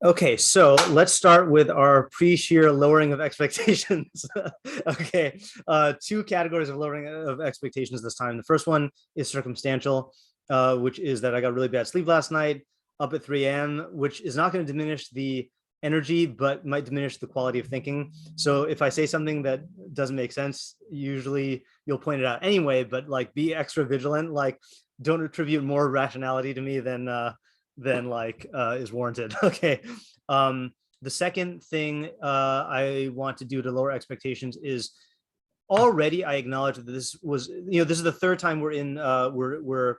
Okay, so let's start with our pre-shiur lowering of expectations. Okay, two categories of lowering of expectations this time. The first one is circumstantial, which is that I got really bad sleep last night, up at 3 a.m., which is not going to diminish the energy, but might diminish the quality of thinking. So if I say something that doesn't make sense, usually you'll point it out anyway, but like be extra vigilant, like don't attribute more rationality to me than is warranted. Okay. The second thing I want to do to lower expectations is already I acknowledge that this was, this is the third time we're in, we're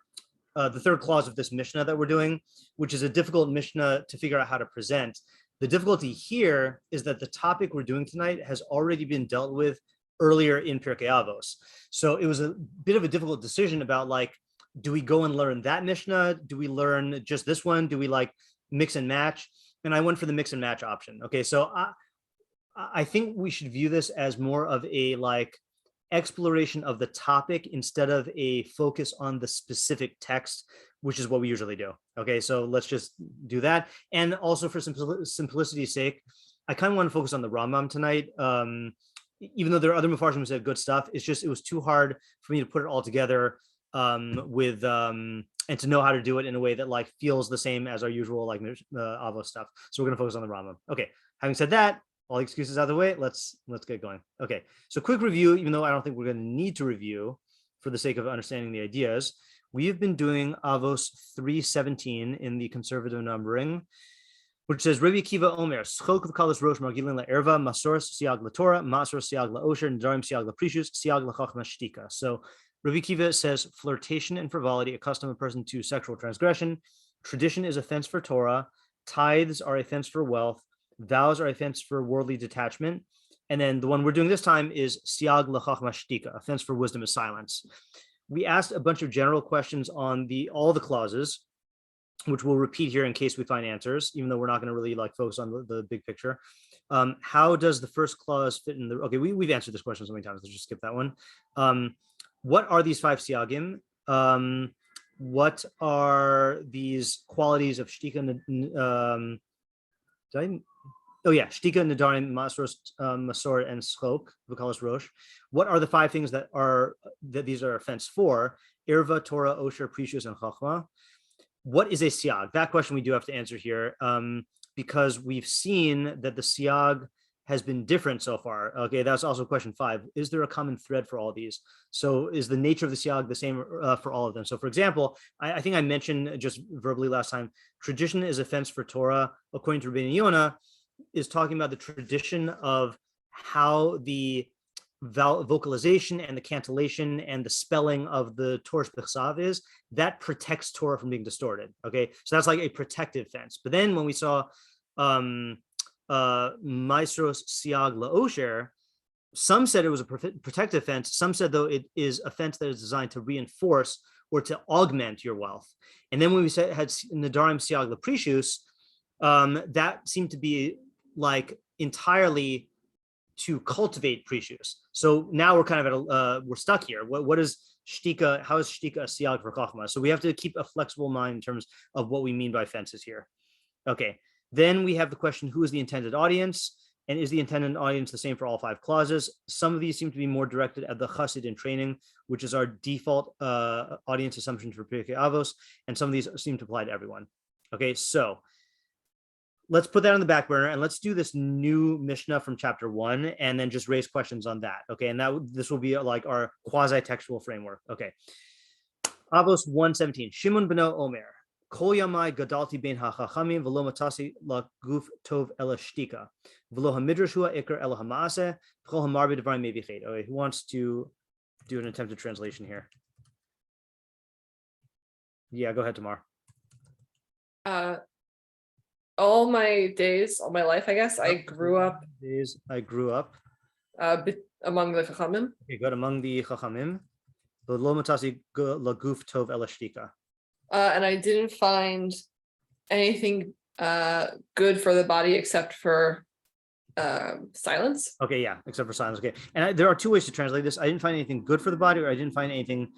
the third clause of this Mishnah that we're doing, which is a difficult Mishnah to figure out how to present. The difficulty here is that the topic we're doing tonight has already been dealt with earlier in Pirkei Avos. So it was a bit of a difficult decision about like, do we go and learn that Mishnah? Do we learn just this one? Do we like mix and match? And I went for the mix and match option. Okay, so I think we should view this as more of a like exploration of the topic instead of a focus on the specific text, which is what we usually do. Okay, so let's just do that. And also for simplicity's sake, I kind of want to focus on the Rambam tonight. Even though there are other Mefarshim who said good stuff, it was too hard for me to put it all together and to know how to do it in a way that like feels the same as our usual like Avos stuff. So we're going to focus on the Rambam. Okay, having said that, all the excuses out of the way, let's get going. Okay, so quick review, even though I don't think we're going to need to review for the sake of understanding the ideas. We've been doing Avos 3:17 in the conservative numbering, which says Rabbi Akiva Omer, Schok v'kalas rosh margilin la'erva, masoros siag la'Torah, masoros siag la'osher, nedarim siag la'prishus, siag la'chachma shtika. So Rabbi Akiva says flirtation and frivolity accustom a person to sexual transgression. Tradition is offense for Torah. Tithes are offense for wealth. Vows are offense for worldly detachment. And then the one we're doing this time is siag la'chachma shtika, offense for wisdom is silence. We asked a bunch of general questions on all the clauses, which we'll repeat here in case we find answers, even though we're not going to really like focus on the big picture. How does the first clause fit in the? Okay, we've answered this question so many times. Let's just skip that one. What are these 5 siagim? What are these qualities of shtika? Shtika, nedarim, masoros, masor, and schok, v'kalas rosh. What are the 5 things that these are offense for? Irva, Torah, osher, precious, and chachma. What is a siag? That question we do have to answer here, because we've seen that the siag has been different so far. Okay, that's also question 5. Is there a common thread for all these? So is the nature of the siag the same for all of them? So for example, I think I mentioned just verbally last time, tradition is offense for Torah, according to Rabbi Yonah, is talking about the tradition of how the vocalization and the cantillation and the spelling of the Torah B'chsav is, that protects Torah from being distorted. Okay, so that's like a protective fence. But then when we saw Maestros Siag La'osher, some said it was a protective fence. Some said, though, it is a fence that is designed to reinforce or to augment your wealth. And then when we said had Nedarim Siag La'prishus, that seemed to be like entirely to cultivate precious. So now we're kind of at we're stuck here. What is shtika? How is shtika a siag for chachma? So we have to keep a flexible mind in terms of what we mean by fences here. Okay. Then we have the question, who is the intended audience? And is the intended audience the same for all 5 clauses? Some of these seem to be more directed at the chassid in training, which is our default audience assumption for Pirkei Avos. And some of these seem to apply to everyone. Okay, so let's put that on the back burner and let's do this new Mishnah from chapter 1 and then just raise questions on that. Okay, and this will be like our quasi-textual framework. Okay. Avos 1:17. Shimon beno Omer. Kol yamai gadalti bein hachachamim v'lo matasi laguf tov ela shtika v'lo hamidrash hua ikar ela hamaaseh v'chol hamarbe devarim mevichet. Okay, who wants to do an attempted translation here? Yeah, go ahead, Tamar. All my life, I guess, I grew up among the Chachamim. Okay, good, among the Chachamim. V'lo matasi laguf tov ela shtika. And I didn't find anything good for the body except for silence. Okay, yeah, except for silence. Okay, and there are 2 ways to translate this. I didn't find anything good for the body, or I didn't find anything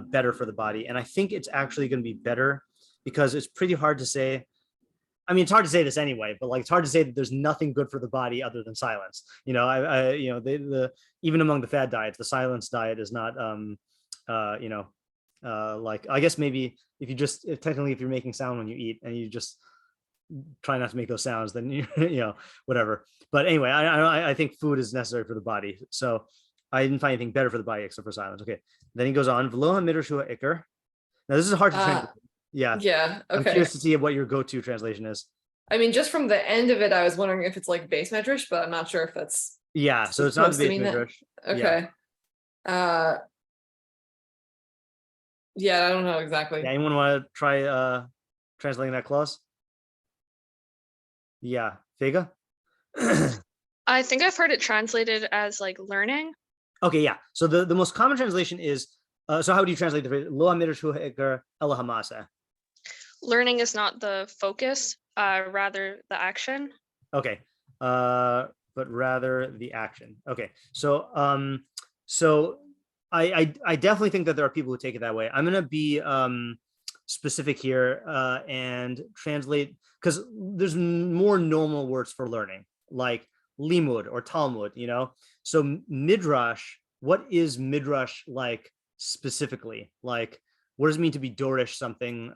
better for the body. And I think it's actually going to be better because it's pretty hard to say I mean, it's hard to say this anyway, but like it's hard to say that there's nothing good for the body other than silence. You know, the even among the fad diets, the silence diet is not like I guess maybe if you just technically if you're making sound when you eat and you just try not to make those sounds, then whatever. But anyway, I think food is necessary for the body, so I didn't find anything better for the body except for silence. Okay, then he goes on. V'lo hamidrashu ikar. Now this is hard to translate. Yeah. Yeah. I'm Okay. curious to see what your go-to translation is. I mean, just from the end of it, I was wondering if it's like base medrash, but I'm not sure if that's Yeah. So it's not the supposed to base mean that. midrash. Okay. Yeah, I don't know exactly. Yeah, anyone want to try translating that clause? Yeah, Vega. I think I've heard it translated as like learning. Okay, yeah. So the most common translation is so how do you translate the phrase lo hamidrashu ha'ikar ela hamasa? Learning is not the focus, rather the action. Okay, but rather the action. Okay, so so I definitely think that there are people who take it that way. I'm gonna be specific here and translate because there's more normal words for learning like limud or talmud. So midrash. What is midrash like specifically? Like, what does it mean to be dorish something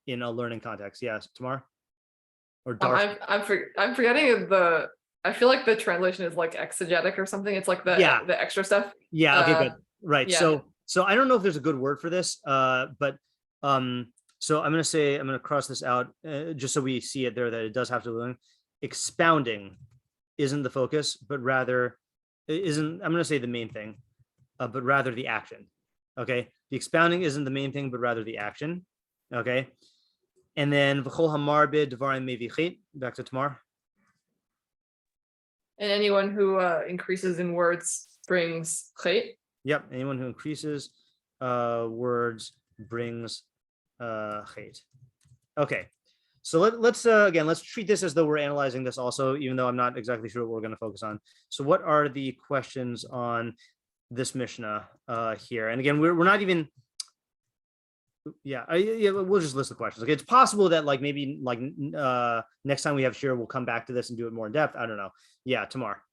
in a learning context? Yes, Tamar? Or darsh? I'm forgetting I feel like the translation is like exegetic or something. It's like the extra stuff. Yeah. Okay. Good. Right. Yeah. So I don't know if there's a good word for this, but so I'm gonna cross this out just so we see it there that it does have to learn. Expounding isn't the focus, but rather isn't. I'm gonna say the main thing, but rather the action. Okay. The expounding isn't the main thing, but rather the action. Okay. And then v'chol hamarbid dvarim mevichit. Back to Tamar. And anyone who increases in words brings chait. Yep. Anyone who increases words brings chait. Okay. So let's again, let's treat this as though we're analyzing this also, even though I'm not exactly sure what we're going to focus on. So what are the questions on this Mishnah here? And again, we're not even, we'll just list the questions. Okay, it's possible that like maybe like next time we have shiur, we'll come back to this and do it more in depth. I don't know. Yeah, Tamar.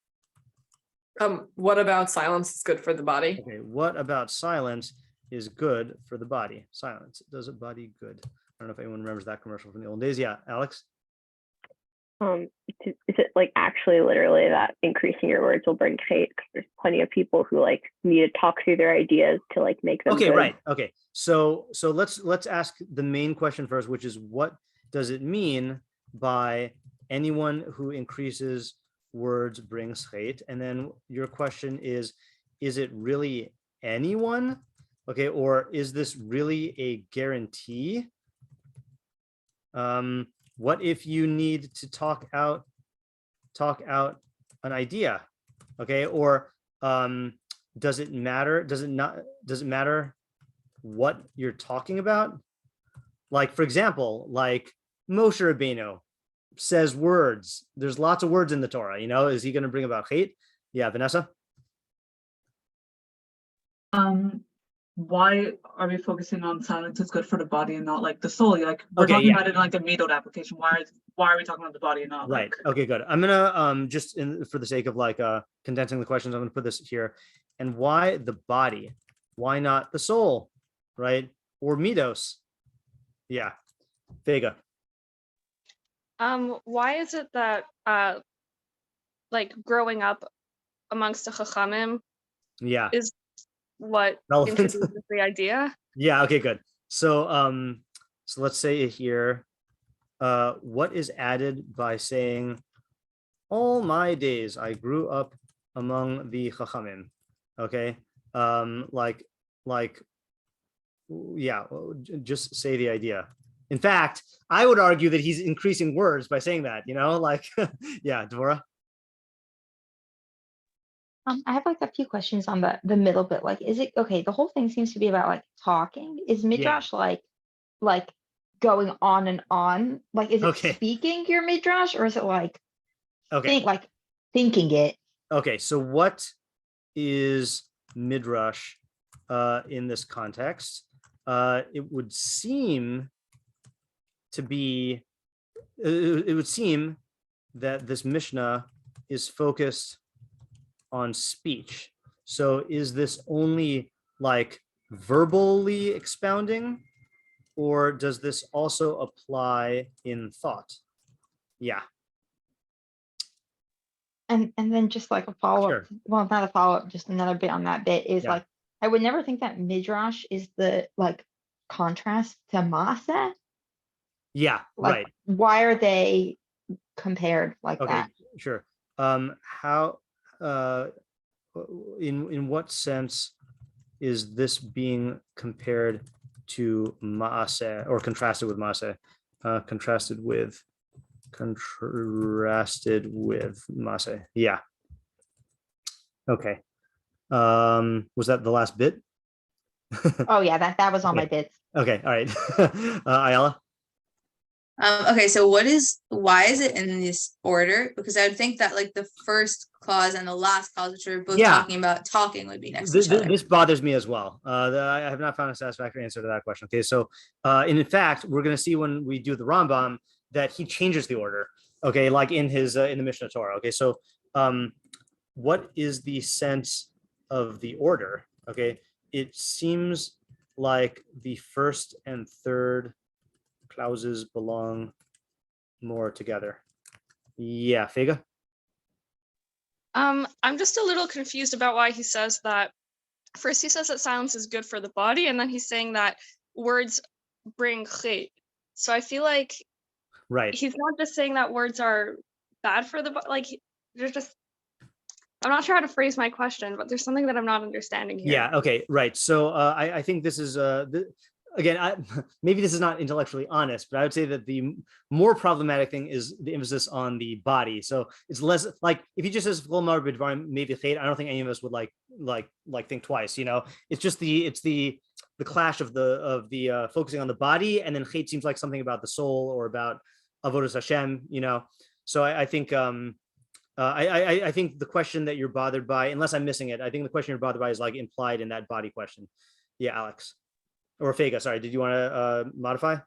What about silence is good for the body? Okay, what about silence is good for the body? Silence does a body good. I don't know if anyone remembers that commercial from the old days. Yeah, Alex. Is it like actually literally that increasing your words will bring hate? Because there's plenty of people who like need to talk through their ideas to like make them good. Right. Okay. So let's ask the main question first, which is what does it mean by anyone who increases words brings hate? And then your question is it really anyone? Okay, or is this really a guarantee? What if you need to talk out an idea? Okay, or does it matter? Does it matter what you're talking about? Like, for example, like Moshe Rabbeinu says words. There's lots of words in the Torah, is he going to bring about hate? Yeah, Vanessa? Why are we focusing on silence is good for the body and not like the soul? Like we're talking about it in like a middah application. Why are we talking about the body and not right? Okay, good. I'm gonna just for the sake of like condensing the questions, I'm gonna put this here. And why the body? Why not the soul? Right? Or midos? Yeah, Vega. Why is it that like growing up amongst the chachamim is what introduces the idea? Yeah, okay, good. So so let's say here what is added by saying all my days I grew up among the chachamim? Okay, just say the idea. In fact, I would argue that he's increasing words by saying that, yeah, Dvorah. I have like a few questions on the middle bit. Like, is it okay? The whole thing seems to be about like talking. Is midrash like going on and on? Like, is it speaking your midrash, or is it like thinking it? Okay, so what is midrash in this context? It would seem to be it would seem that this Mishnah is focused on speech. So is this only like verbally expounding, or does this also apply in thought? Yeah. And then just like a follow-up, Sure. well, not a follow-up, just another bit on that bit is Yeah. like, I would never think that midrash is the like contrast to Masa. Yeah, Like, right. why are they compared like Okay, that? sure. How in what sense is this being compared to Maaseh or contrasted with Maaseh? Contrasted with Maaseh. Yeah. Okay. Was that the last bit? Oh yeah, that was on my bits. Okay, all right. Ayala? Okay, so why is it in this order? Because I would think that like the first clause and the last clause, which are both talking about talking, would be next to each other. This bothers me as well. I have not found a satisfactory answer to that question. Okay, so in fact, we're going to see when we do the Rambam that he changes the order. Okay, like in his in the Mishneh Torah. Okay, so what is the sense of the order? Okay, it seems like the first and third clauses belong more together. Yeah, Fega? I'm just a little confused about why he says that. First, he says that silence is good for the body, and then he's saying that words bring chait. So I feel like he's not just saying that words are bad for the body. Like, there's just, I'm not sure how to phrase my question, but there's something that I'm not understanding here. Yeah, okay, right. So I think this is, again, maybe this is not intellectually honest, but I would say that the more problematic thing is the emphasis on the body. So it's less like if he just says maybe I don't think any of us would like think twice. You know, it's just the clash of the focusing on the body, and then chait seems like something about the soul or about avodas Hashem. You know, so I think I think the question that you're bothered by, unless I'm missing it, I think the question you're bothered by is like implied in that body question. Yeah, Alex. Or Fega, sorry, did you want to modify?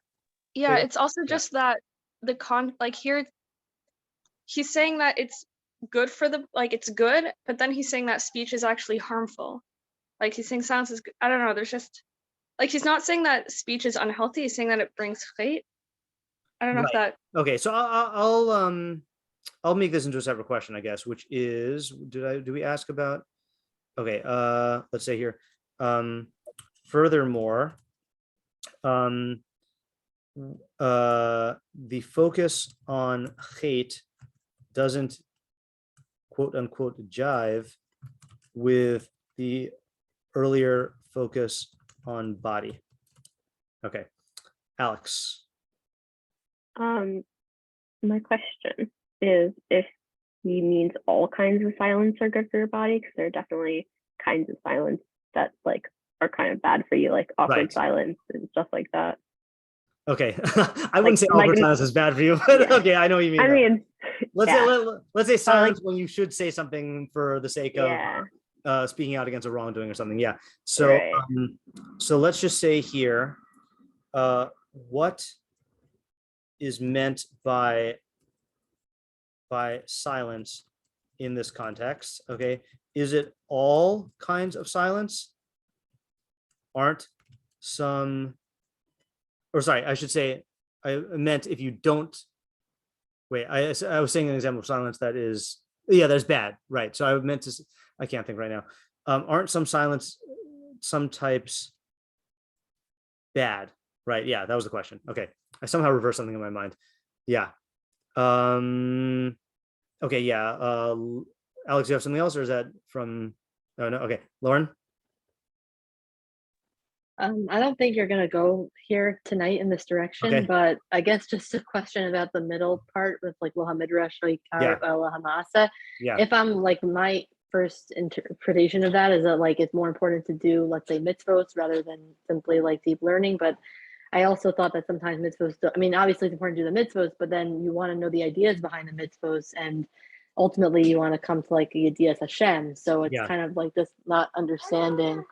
Yeah, it's also just that like here, he's saying that it's good for it's good, but then he's saying that speech is actually harmful. Like he's saying silence is good. I don't know, there's just, like he's not saying that speech is unhealthy, he's saying that it brings chait. I don't know if that. Okay, so I'll make this into a separate question, I guess, which is, do we ask about, okay, let's say here, furthermore, the focus on chait doesn't quote unquote jive with the earlier focus on body. Okay, Alex. My question is if he means all kinds of silence are good for your body, because there are definitely kinds of silence that like are kind of bad for you, like awkward silence and stuff like that. Okay, I wouldn't say awkward silence is bad for you, but okay, I know what you mean. I mean, let's say silence when you should say something for the sake of speaking out against a wrongdoing or something. Yeah. So so let's just say here, what is meant by silence in this context? Okay, is it all kinds of silence? Aren't some, or sorry, I should say, I meant if you don't, wait, I was saying an example of silence that is, yeah, that's bad, right? So I meant to, I can't think right now. Aren't some silence, some types bad, right? Yeah, that was the question. Okay, I somehow reversed something in my mind. Yeah. Okay, yeah. Alex, you have something else, or is that from, oh no, okay, Lauren? I don't think you're gonna go here tonight in this direction, but I guess just a question about the middle part with like Loha Midrash, like Loha Masa. Yeah. If I'm like, my first interpretation of that is that like it's more important to do, let's say, mitzvot rather than simply like deep learning. But I also thought that sometimes mitzvot, I mean, obviously it's important to do the mitzvot, but then you want to know the ideas behind the mitzvot, and ultimately you want to come to like the ideas Hashem. So it's kind of like this not understanding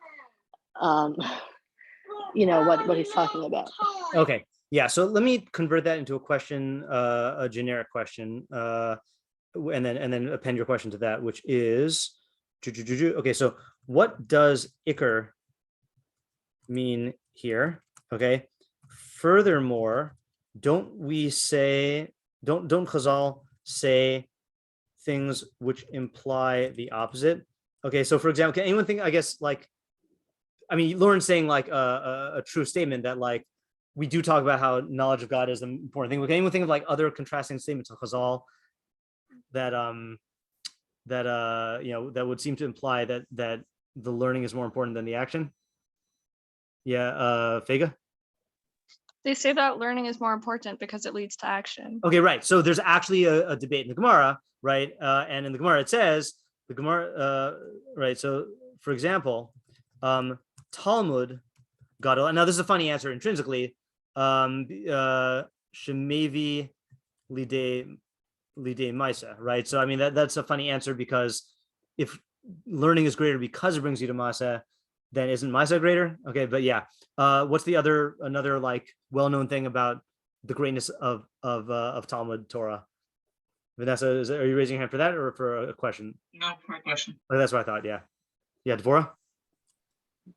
you know what he's talking about. Okay, Yeah, so let me convert that into a question, a generic question, and then append your question to that, which is, okay, so what does ikr mean here? Okay. Furthermore, don't Chazal say things which imply the opposite? Okay, so for example, can anyone think, I guess, like, I mean, Lauren's saying like a true statement that like we do talk about how knowledge of God is the important thing. Can anyone think of like other contrasting statements of Chazal that that would seem to imply that the learning is more important than the action? Yeah, Fega? They say that learning is more important because it leads to action. Okay, right. So there's actually a debate in the Gemara, right? And in the Gemara it says, right, so for example, Talmud Gadol, and now this is a funny answer intrinsically, Shemevi Lide Maisa, right? So I mean that's a funny answer, because if learning is greater because it brings you to Masa, then isn't Maisa greater? Okay, but yeah. What's another like well-known thing about the greatness of Talmud Torah? Vanessa, are you raising your hand for that or for a question? No, for a question. Oh, that's what I thought. Yeah. Yeah, Dvorah?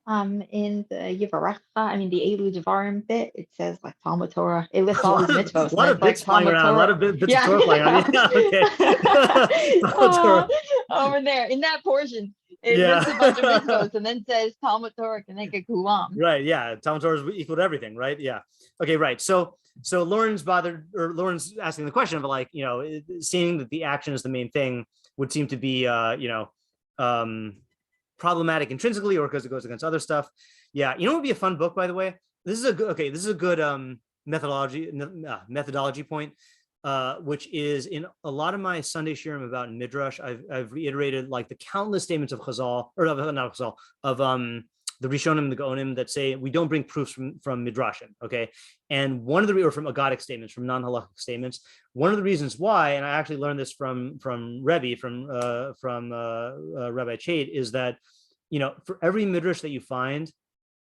In the Yivarecha, I mean the Elu Devarim bit, it says like Talmud Torah. It lists all these mitzvos. A lot of bits flying around, a lot of bits of Torah flying around. Yeah, okay. Over there in that portion, it lists a bunch of mitzvos and then says Talmud Torah Keneged Kulam. Right. Yeah. Talmud Torah is equal to everything. Right. Yeah. Okay. Right. So Lauren's asking the question of like, seeing that the action is the main thing would seem to be, problematic intrinsically, or because it goes against other stuff. Yeah. What would be a fun book, by the way? This is a good methodology point, which is in a lot of my Sunday shiurim about Midrash. I've reiterated like the countless statements of Chazal, or not Chazal, of the Rishonim, the Gaonim, that say we don't bring proofs from Midrashim. Okay, and one of or from agadic statements, from non-halachic statements. One of the reasons why, and I actually learned this from Rebbe, from Rabbi Chait, is that for every Midrash that you find,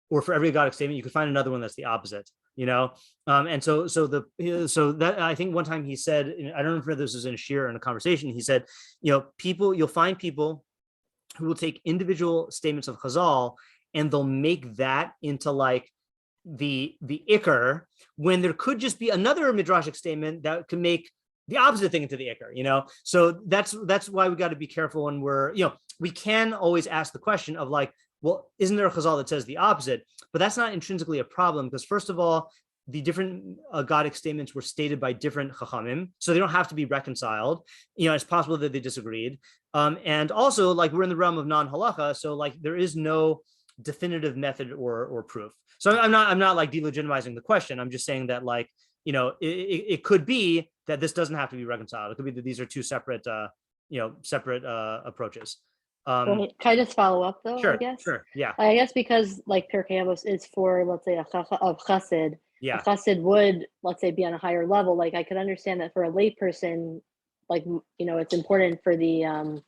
or for every agadic statement, you could find another one that's the opposite. And so that, I think one time he said, I don't know if this was in a shiur or in a conversation, he said, you'll find people who will take individual statements of Chazal and they'll make that into like the ikr, when there could just be another midrashic statement that could make the opposite thing into the ikr. So that's why we got to be careful when we're, we can always ask the question of like, well, isn't there a Chazal that says the opposite? But that's not intrinsically a problem, because first of all, the different agadic statements were stated by different chachamim, so they don't have to be reconciled. It's possible that they disagreed. And also, like, we're in the realm of non-halacha, so like there is no definitive method or proof. So I'm not like delegitimizing the question. I'm just saying that like, it could be that this doesn't have to be reconciled. It could be that these are two separate approaches. Can I just follow up though? Sure, I guess. Sure. Yeah. I guess because like Pirkei Avos is for, let's say, of chassid. Yeah. A chassid would, let's say, be on a higher level. Like I could understand that for a lay person, like it's important for the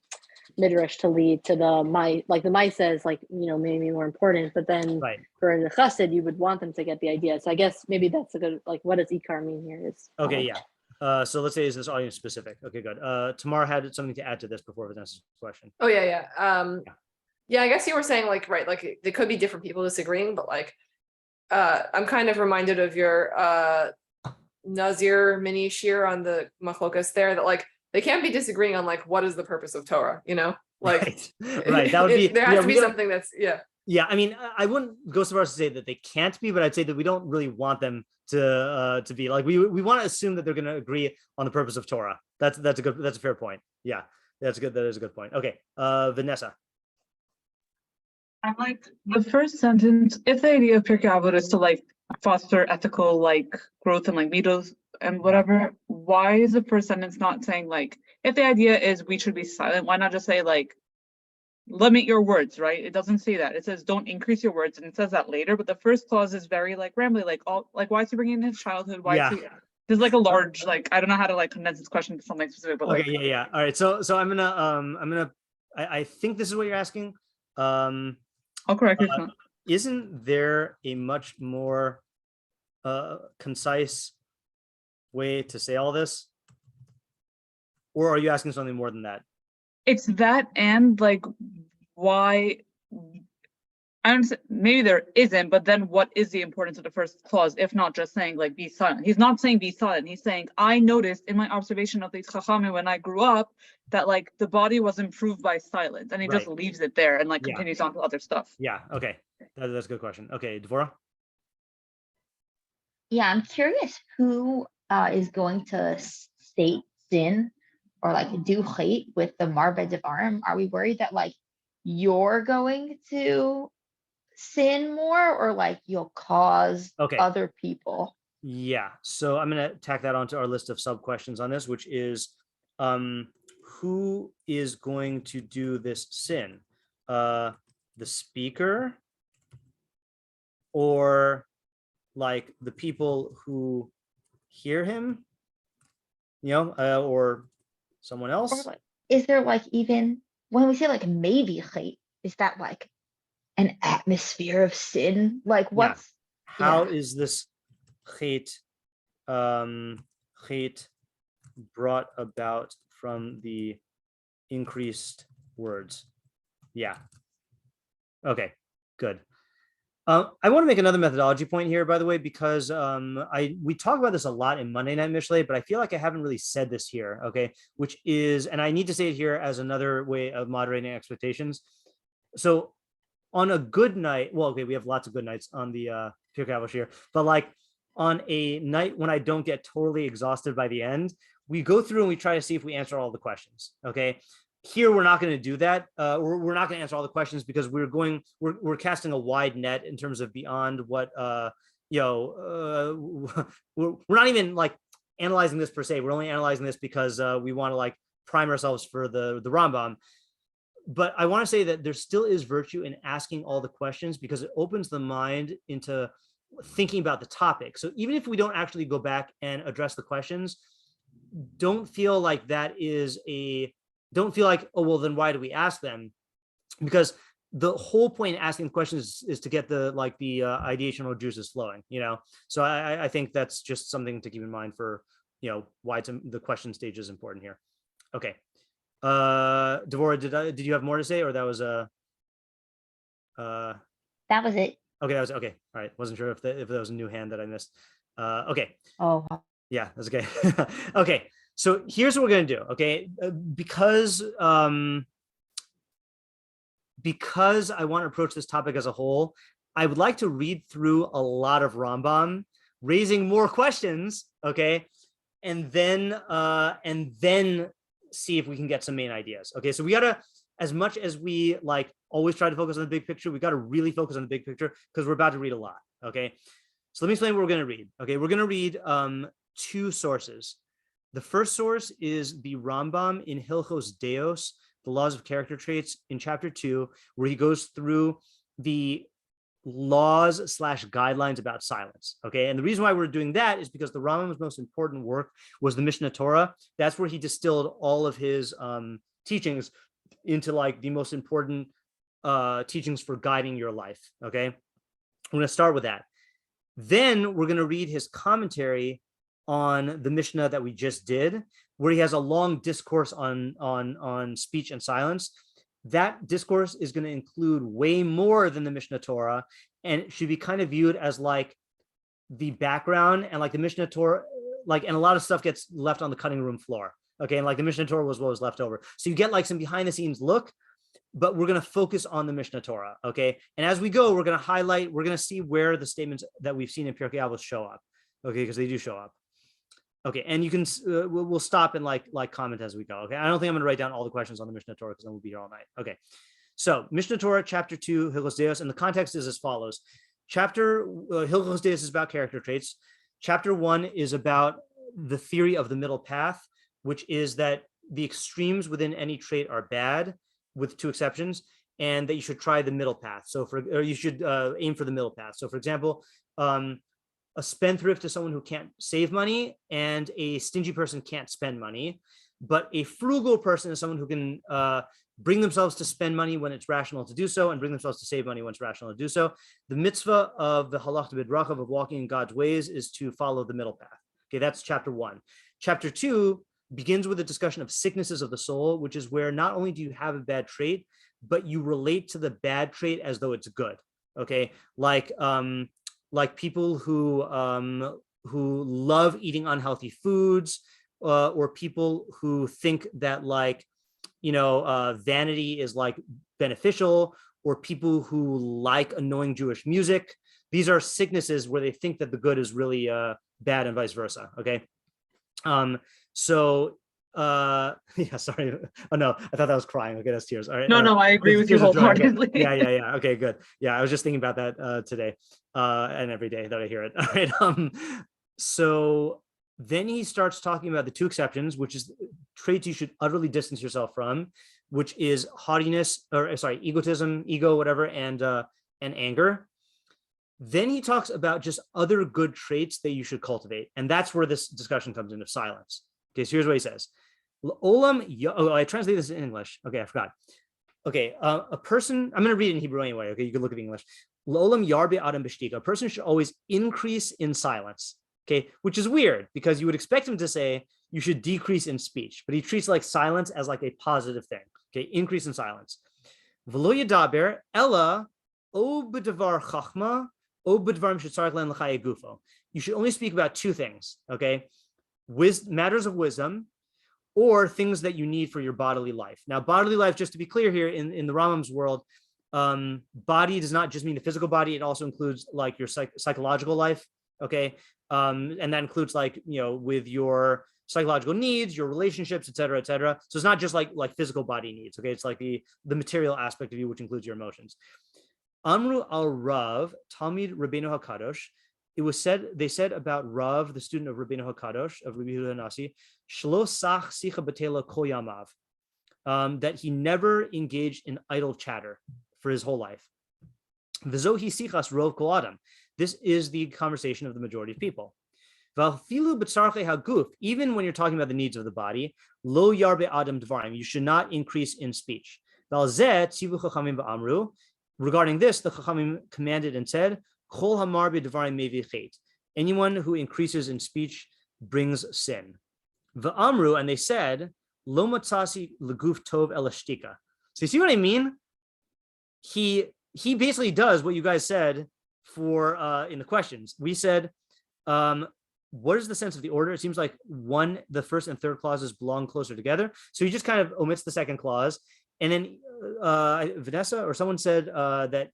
midrash to lead to the Maisa is like maybe more important. But then for the chassid, you would want them to get the idea. So I guess maybe that's a good, like, what does ikar mean here? Is okay. Yeah. So let's say, is this audience specific? Okay, good. Tamar had something to add to this before Vanessa's question. Oh yeah. I guess you were saying like, right, like there could be different people disagreeing, but like, I'm kind of reminded of your Nazir mini shiur on the machlokas there, that like they can't be disagreeing on like what is the purpose of Torah, like right. That would be there has to be something that's Yeah, I mean, I wouldn't go so far as to say that they can't be, but I'd say that we don't really want them to be like, we want to assume that they're going to agree on the purpose of Torah. That's a fair point. Yeah, that's good. That is a good point. Okay, Vanessa. I like the first sentence. If the idea of Pirkei Avos is to like foster ethical like growth and like middos and whatever, why is the first sentence not saying like, if the idea is we should be silent, why not just say like, limit your words, right? It doesn't say that. It says don't increase your words, and it says that later. But the first clause is very like rambly, like all like, why is he bringing in his childhood? Why is he? There's like a large like, I don't know how to like condense this question to something specific. But okay, like, yeah. All right, so I'm gonna I think this is what you're asking. I'll correct you. Isn't there a much more concise way to say all this? Or are you asking something more than that? It's that, and like why I understand maybe there isn't, but then what is the importance of the first clause if not just saying like be silent? He's not saying be silent. He's saying I noticed in my observation of these chachamim when I grew up that like the body was improved by silence, and he just leaves it there and like continues on to other stuff. Yeah. Okay. That's a good question. Okay, Dvorah. Yeah, I'm curious who is going to state sin or like do hate with the marbed of arm. Are we worried that like you're going to sin more, or like you'll cause other people? Yeah, so I'm going to tack that onto our list of sub questions on this, which is who is going to do this sin? The speaker, or like the people who hear him, or someone else? Or like, is there like, even when we say like maybe hate, is that like an atmosphere of sin? Like what's how is this hate brought about from the increased words? Yeah. Okay, good. I want to make another methodology point here, by the way, because we talk about this a lot in Monday Night Mishneh, but I feel like I haven't really said this here, okay? Which is, and I need to say it here as another way of moderating expectations. So on a good night, well, okay, we have lots of good nights on the Pirkei Avos here, but like on a night when I don't get totally exhausted by the end, we go through and we try to see if we answer all the questions, okay? Here, we're not going to do that. We're not going to answer all the questions because we're casting a wide net in terms of beyond what, we're not even like analyzing this per se. We're only analyzing this because we want to like prime ourselves for the Rambam. But I want to say that there still is virtue in asking all the questions because it opens the mind into thinking about the topic. So even if we don't actually go back and address the questions, don't feel like don't feel like, oh, well, then why do we ask them? Because the whole point in asking questions is to get the ideational juices flowing, So I think that's just something to keep in mind for, why the question stage is important here. Okay. Devorah, did you have more to say, or that was that was it. Okay, that was okay. All right. Wasn't sure if there was a new hand that I missed. Okay. Oh. Yeah, that's okay. Okay. So here's what we're going to do, okay? Because I want to approach this topic as a whole, I would like to read through a lot of Rambam, raising more questions, okay? And then see if we can get some main ideas, okay? So we got to, as much as we like always try to focus on the big picture, we got to really focus on the big picture because we're about to read a lot, okay? So let me explain what we're going to read, okay? We're going to read two sources. The first source is the Rambam in Hilchos Deos, the laws of character traits, in chapter 2, where he goes through the laws / guidelines about silence. Okay. And the reason why we're doing that is because the Rambam's most important work was the Mishneh Torah. That's where he distilled all of his teachings into like the most important teachings for guiding your life. Okay. I'm going to start with that. Then we're going to read his commentary on the Mishnah that we just did, where he has a long discourse on speech and silence. That discourse is going to include way more than the Mishneh Torah, and it should be kind of viewed as like the background, and like the Mishneh Torah, like, and a lot of stuff gets left on the cutting room floor. Okay, and like the Mishneh Torah was what was left over. So you get like some behind the scenes look, but we're going to focus on the Mishneh Torah. Okay, and as we go, we're going to highlight, we're going to see where the statements that we've seen in Pirkei Avos show up. Okay, because they do show up. Okay, and you can we'll stop and like comment as we go. Okay, I don't think I'm going to write down all the questions on the Mishneh Torah because then we'll be here all night. Okay, so Mishneh Torah chapter 2 Hilchos Deos, and the context is as follows. Chapter Hilchos Deos is about character traits. Chapter 1 is about the theory of the middle path, which is that the extremes within any trait are bad, with 2 exceptions, and that you should try the middle path. So you should aim for the middle path. So for example, a spendthrift is someone who can't save money, and a stingy person can't spend money. But a frugal person is someone who can bring themselves to spend money when it's rational to do so, and bring themselves to save money when it's rational to do so. The mitzvah of the halach b'drachav of walking in God's ways is to follow the middle path. Okay, that's chapter 1. Chapter 2 begins with a discussion of sicknesses of the soul, which is where not only do you have a bad trait, but you relate to the bad trait as though it's good. Okay, like people who love eating unhealthy foods, or people who think that vanity is like beneficial, or people who like annoying Jewish music. These are sicknesses where they think that the good is really bad and vice versa. Okay. Yeah, sorry. Oh no, I thought that was crying. Okay, that's tears. All right. No, I agree with you wholeheartedly. Yeah. Okay, good. Yeah, I was just thinking about that today and every day that I hear it. All right. So then he starts talking about the 2 exceptions, which is traits you should utterly distance yourself from, which is haughtiness, egotism, ego, whatever, and anger. Then he talks about just other good traits that you should cultivate. And that's where this discussion comes into silence. Okay, so here's what he says. I translate this in English. Okay, I forgot. Okay, a person, I'm going to read it in Hebrew anyway. Okay, you can look at the English. L'olam yarbe adam b'shtika. A person should always increase in silence. Okay, which is weird because you would expect him to say you should decrease in speech, but he treats silence as a positive thing. Okay, increase in silence. V'lo yadaber ella o b'davar chachma o b'dvarim shetzarich len l'chayei gufo. You should only speak about 2 things. Okay, matters of wisdom, or things that you need for your bodily life. Now, bodily life, just to be clear here, in the Rambam's world, body does not just mean the physical body; it also includes your psychological life. Okay. And that includes with your psychological needs, your relationships, et cetera, et cetera. So it's not just like physical body needs. Okay. It's the material aspect of you, which includes your emotions. Amru al Rav, Talmid Rabbeinu HaKadosh. They said about Rav, the student of Rabbeinu HaKadosh, of Rabbi Yehuda Nasi, Shlo sach sicha batela kol yamav, that he never engaged in idle chatter for his whole life. V'zohi sichas rov kol adam. This is the conversation of the majority of people. Even when you're talking about the needs of the body, lo yarbe adam dvarim, you should not increase in speech. Regarding this, the Chachamim commanded and said, Chol hamar b'dvarim mevi chet. Anyone who increases in speech brings sin. V'amru, and they said, lo matzasi leguf tov elashtika. So you see what I mean? He basically does what you guys said for in the questions. We said, what is the sense of the order? It seems like the first and third clauses belong closer together. So he just kind of omits the second clause. And then Vanessa or someone said that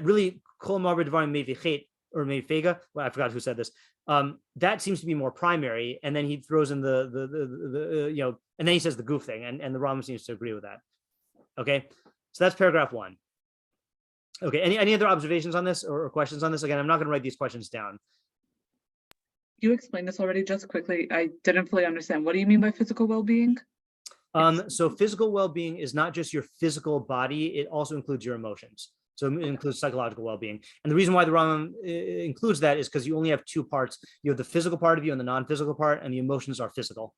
really kol marbe dvarim mevichet or mevfega. Well, I forgot who said this. That seems to be more primary. And then he throws in the and then he says the goof thing, and the Rambam seems to agree with that. Okay, so that's paragraph 1. Okay, any other observations on this or questions on this? Again, I'm not going to write these questions down. You explained this already, just quickly. I didn't fully understand. What do you mean by physical well-being? So physical well-being is not just your physical body, it also includes your emotions. So it includes psychological well-being. And the reason why the Rambam includes that is because you only have 2 parts. You have the physical part of you and the non-physical part, and the emotions are physical.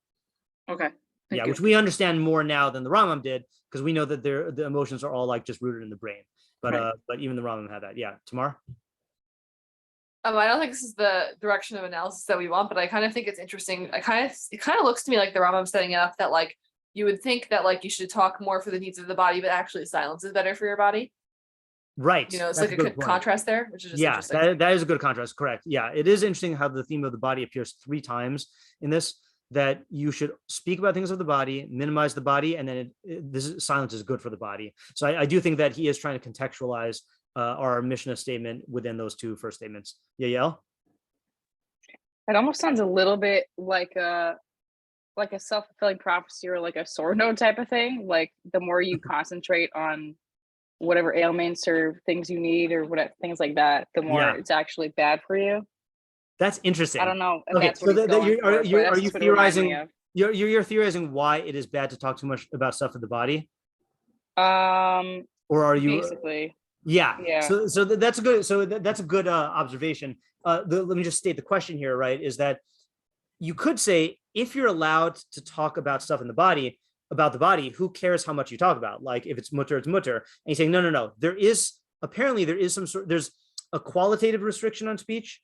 Okay. Yeah, which we understand more now than the Rambam did, because we know that the emotions are all just rooted in the brain. But right. But even the Rambam had that. Yeah, Tamar? I don't think this is the direction of analysis that we want, but I kind of think it's interesting. It kind of looks to me like the Rambam setting it up that you would think that you should talk more for the needs of the body, but actually silence is better for your body. Right. It's like a contrast there, which is just interesting. That is a good contrast. Correct. Yeah, it is interesting how the theme of the body appears 3 times in this. That you should speak about things of the body, minimize the body, and then silence is good for the body. So I do think that he is trying to contextualize our Mishnah statement within those 2 first statements. Yael? It almost sounds a little bit like a self-fulfilling prophecy or like a sword note type of thing. Like the more you concentrate on whatever ailments or things you need or whatever things like that, the more it's actually bad for you. That's interesting. I don't know if okay, that's what are you theorizing? You're theorizing why it is bad to talk too much about stuff in the body? Or are you basically? Yeah. So that's a good. So that's a good observation. Let me just state the question here. Right, is that you could say if you're allowed to talk about stuff in the body, about the body, who cares how much you talk about? Like if it's mutter, it's mutter. And he's saying, no. There is there's a qualitative restriction on speech,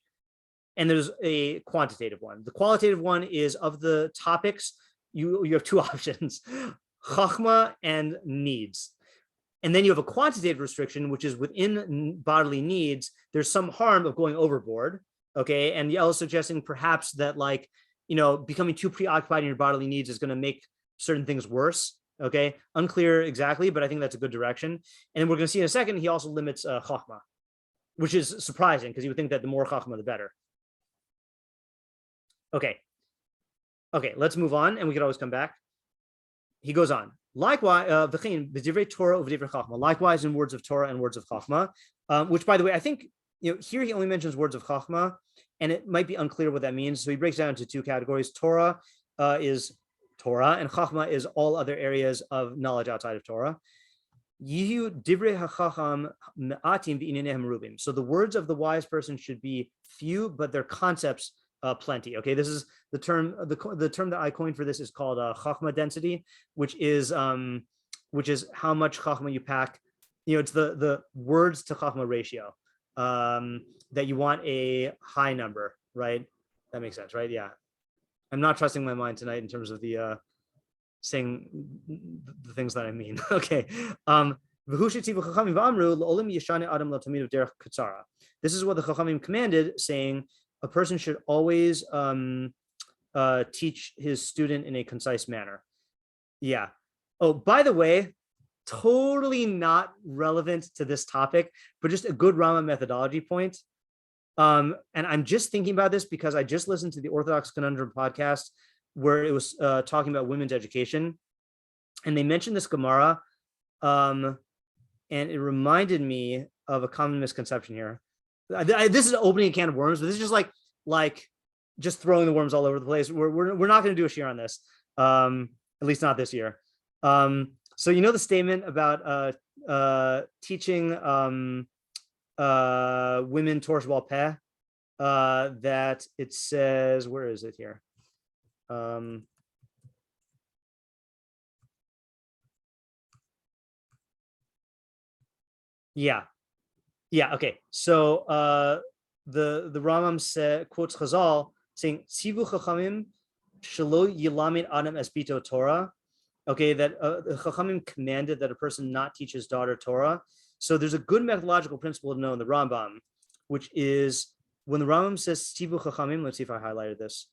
and there's a quantitative one. The qualitative one is of the topics, you have two options, chachma and needs. And then you have a quantitative restriction, which is within bodily needs, there's some harm of going overboard. Okay. And Yael is suggesting perhaps that becoming too preoccupied in your bodily needs is going to make certain things worse. Okay. Unclear exactly, but I think that's a good direction. And we're going to see in a second, he also limits chachma, which is surprising because you would think that the more chachma, the better. Okay, let's move on, and we could always come back. He goes on. Likewise, likewise in words of Torah and words of chachma, which, by the way, I think here he only mentions words of chachma, and it might be unclear what that means. So he breaks down into two categories. Torah is Torah, and chachma is all other areas of knowledge outside of Torah. So the words of the wise person should be few, but their concepts plenty. Okay, this is the term. The term that I coined for this is called chachma density, which is how much chachma you pack. It's the words to chachma ratio. That you want a high number, right? That makes sense, right? Yeah. I'm not trusting my mind tonight in terms of the saying the things that I mean. Okay. This is what the Chachamim commanded, saying a person should always teach his student in a concise manner. Yeah. Oh, by the way, totally not relevant to this topic, but just a good Rambam methodology point. And I'm just thinking about this because I just listened to the Orthodox Conundrum podcast where it was talking about women's education, and they mentioned this Gemara, and it reminded me of a common misconception here. This is opening a can of worms, but this is just like just throwing the worms all over the place. We're not going to do a shiur on this, at least not this year. So the statement about teaching women Torah Sheba'al Peh, that it says, where is it here? Yeah. Okay. So the Rambam quotes Chazal saying, "Tzivu Chachamim shelo yilamed Adam es bito Torah." Okay, that the Chachamim commanded that a person not teach his daughter Torah. So there's a good methodological principle to know in the Rambam, which is when the Rambam says "Tzivu Chachamim." Let's see if I highlighted this.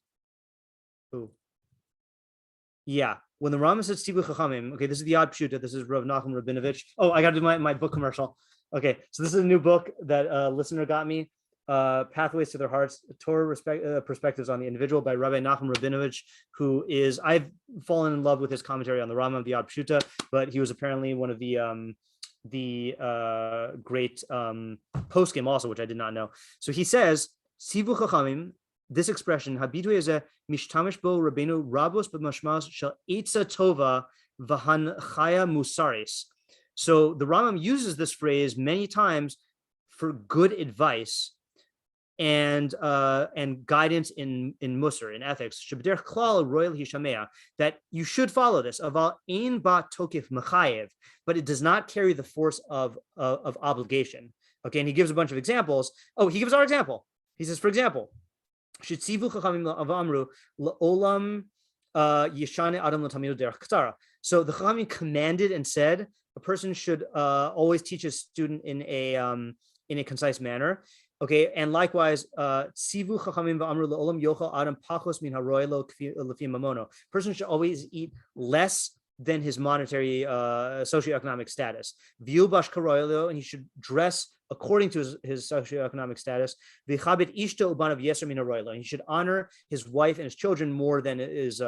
Ooh. Yeah, when the Rambam says "Tzivu Chachamim," okay, this is the odd pshuta. This is Rav Nachum Rabinovich. Oh, I got to do my book commercial. Okay, so this is a new book that a listener got me, Pathways to Their Hearts, Torah Perspectives on the Individual by Rabbi Nachum Rabinovich, who is, I've fallen in love with his commentary on the Rambam, the Ad Pshuta, but he was apparently one of the great poskim also, which I did not know. So he says, Sivu Chachamim, this expression, Habidu eze mishtamish bo Rabbeinu rabos b'mashmas shel etza tova v'han chaya musaris. So the Rambam uses this phrase many times for good advice and guidance in musar, in ethics. Sheb'derech klal royal hishamea, that you should follow this. Aval ein ba tokif mechayev, but it does not carry the force of obligation. Okay, and he gives a bunch of examples. Oh, he gives our example. He says, for example, Shitzivu chachamim avamru la'olam yishane adam l'tamidu derech ktara. So the Chachamim commanded and said a person should always teach a student in a concise manner. Okay, and likewise, Sivu Chachamim v'amru le'olam yochal adam pachos min haroylo lefi mamono. Person should always eat less than his monetary socioeconomic status. V'yu bash karoylo, and he should dress according to his socioeconomic status. V'chabit ishto ubanav yeser min haroylo, and he should honor his wife and his children more than his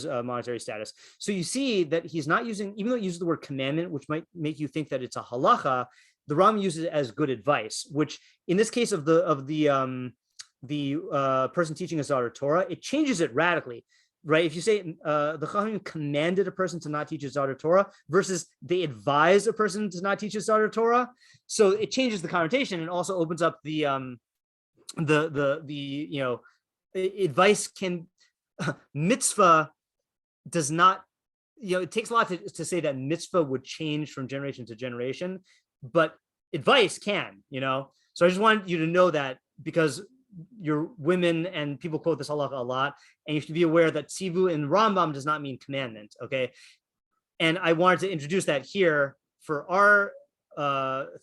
monetary status. So you see that he's not using, even though he uses the word commandment, which might make you think that it's a halacha, the Rambam uses it as good advice, which in this case of the person teaching his daughter Torah, it changes it radically, right? If you say the Chachamim commanded a person to not teach his daughter Torah versus they advise a person to not teach his daughter Torah, so it changes the connotation and also opens up the advice can mitzvah does not it takes a lot to say that mitzvah would change from generation to generation, but advice can, So I just want you to know that, because you're women and people quote this halakha a lot, and you should be aware that tzivu in Rambam does not mean commandment, okay? And I wanted to introduce that here for our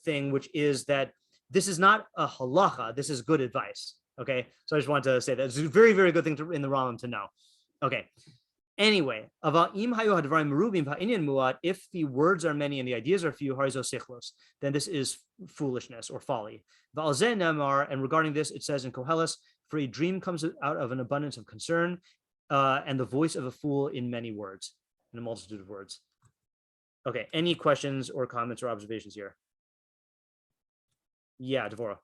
thing, which is that this is not a halacha, this is good advice, okay? So I just wanted to say that it's a very, very good thing in the Rambam to know. Okay. Anyway, if the words are many and the ideas are few, then this is foolishness or folly. And regarding this, it says in Koheles, for a dream comes out of an abundance of concern, and the voice of a fool in many words, in a multitude of words. Okay, any questions or comments or observations here? Yeah, Devorah.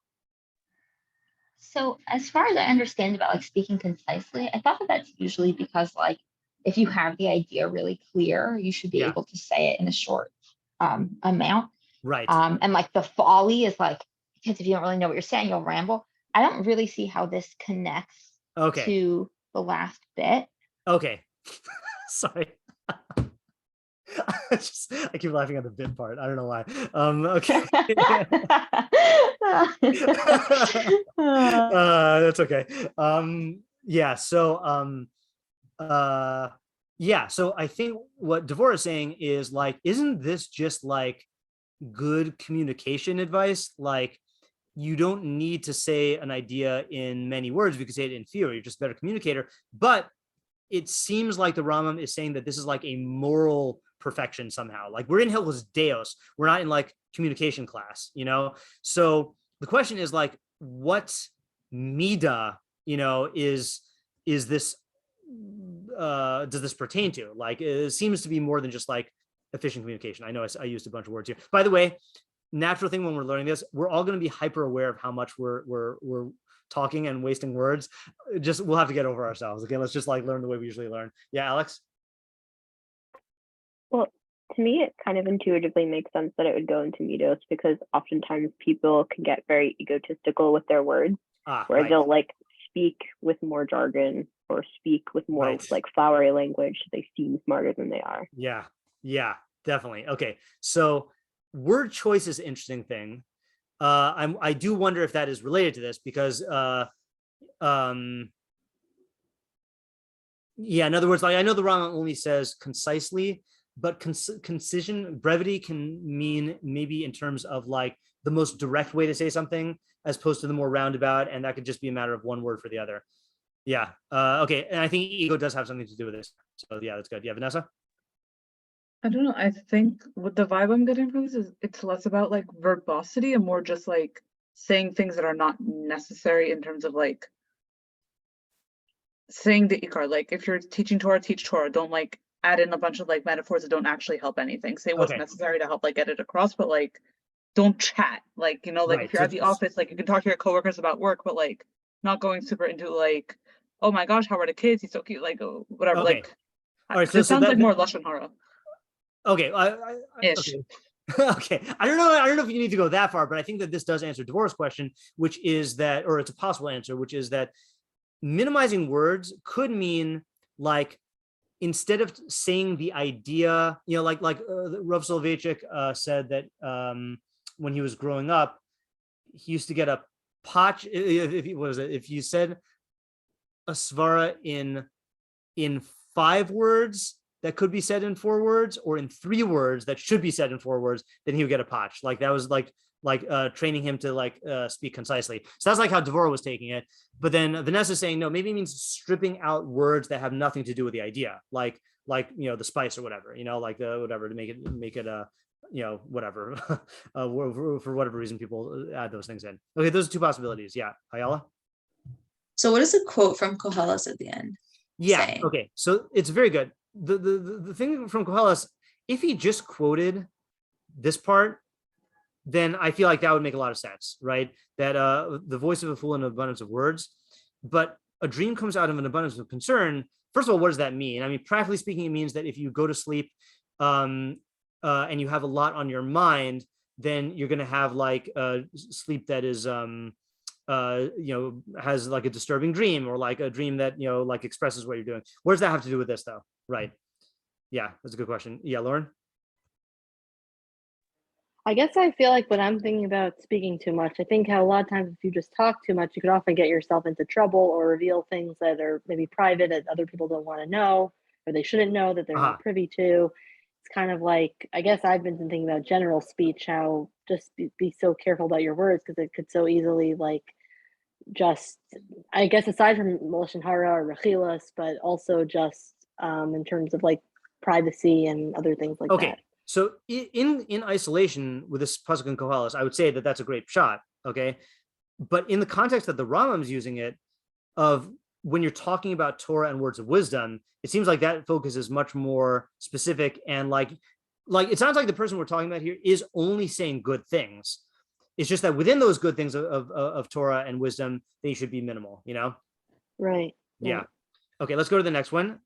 So as far as I understand about like speaking concisely, I thought that that's usually because like if you have the idea really clear, you should be able to say it in a short amount. Right. And like the folly is like, because if you don't really know what you're saying, you'll ramble. I don't really see how this connects to the last bit. Okay. Sorry. I keep laughing at the bit part. I don't know why. Okay. That's okay. So I think what Devorah is saying is like, isn't this just like good communication advice? Like, you don't need to say an idea in many words. You can say it in fewer. You're just a better communicator. But it seems like the Rambam is saying that this is like a moral perfection somehow. Like, we're in Hilchos Deos. We're not in like communication class, So the question is like, what middah, is this, does this pertain to? Like, it seems to be more than just like efficient communication. I know I used a bunch of words here. By the way, natural thing when we're learning this, we're all going to be hyper aware of how much we're talking and wasting words. We'll have to get over ourselves. Okay, let's just like learn the way we usually learn. Yeah, Alex? Well, to me, it kind of intuitively makes sense that it would go into middos, because oftentimes people can get very egotistical with their words, where they'll like speak with more jargon or speak with more like flowery language. They seem smarter than they are. Yeah, definitely. Okay, so word choice is an interesting thing. I do wonder if that is related to this, because in other words, like I know the Rambam only says concisely, but brevity can mean maybe in terms of like the most direct way to say something, as opposed to the more roundabout, and that could just be a matter of one word for the other. Yeah. Okay, and I think ego does have something to do with this. So yeah, that's good. Yeah, Vanessa? I don't know. I think what the vibe I'm getting from this is it's less about like verbosity and more just like saying things that are not necessary in terms of like saying the ikar. Like if you're teaching Torah, teach Torah. Don't like add in a bunch of like metaphors that don't actually help anything. Say what's necessary to help like get it across, but like don't chat. Like, like if you're at the office, like you can talk to your coworkers about work, but like not going super into like, oh my gosh, how are the kids? He's so cute. Like whatever. Okay. Like all right, so it sounds like more lashon hara. Okay. Okay. I don't know if you need to go that far, but I think that this does answer Devorah's question, which is that, or it's a possible answer, which is that minimizing words could mean like, instead of saying the idea, like Rav Soloveitchik said that when he was growing up, he used to get a potch. If you said a svara in 5 words that could be said in 4 words, or in 3 words that should be said in 4 words, then he would get a potch. Like that was like training him to like speak concisely. So that's like how Devorah was taking it. But then Vanessa is saying, no, maybe it means stripping out words that have nothing to do with the idea, like the spice or whatever, like the whatever, to make it whatever for whatever reason people add those things in. Okay, those are 2 possibilities. Yeah, Ayala. So what is the quote from Koheles at the end? Yeah. Saying? Okay, so it's very good. The thing from Koheles, if he just quoted this part, then I feel like that would make a lot of sense, right? That the voice of a fool in an abundance of words, but a dream comes out of an abundance of concern. First of all, what does that mean? I mean, practically speaking, it means that if you go to sleep and you have a lot on your mind, then you're going to have like sleep that is, has like a disturbing dream, or like a dream that, like expresses what you're doing. What does that have to do with this though? Right. Yeah, that's a good question. Yeah, Lauren? I guess I feel like when I'm thinking about speaking too much, I think how a lot of times if you just talk too much, you could often get yourself into trouble or reveal things that are maybe private that other people don't want to know or they shouldn't know that they're not privy to. It's kind of like, I guess I've been thinking about general speech, how just be so careful about your words because it could so easily like just, I guess aside from Lashon Hara or Rechilas, but also just in terms of like privacy and other things like that. So in isolation with this pasuk in Koheles, I would say that that's a great shot. Okay, but in the context that the Rambam's using it, of when you're talking about Torah and words of wisdom, it seems like that focus is much more specific and like it sounds like the person we're talking about here is only saying good things. It's just that within those good things of Torah and wisdom, they should be minimal. You know? Right. Yeah. Okay, let's go to the next one.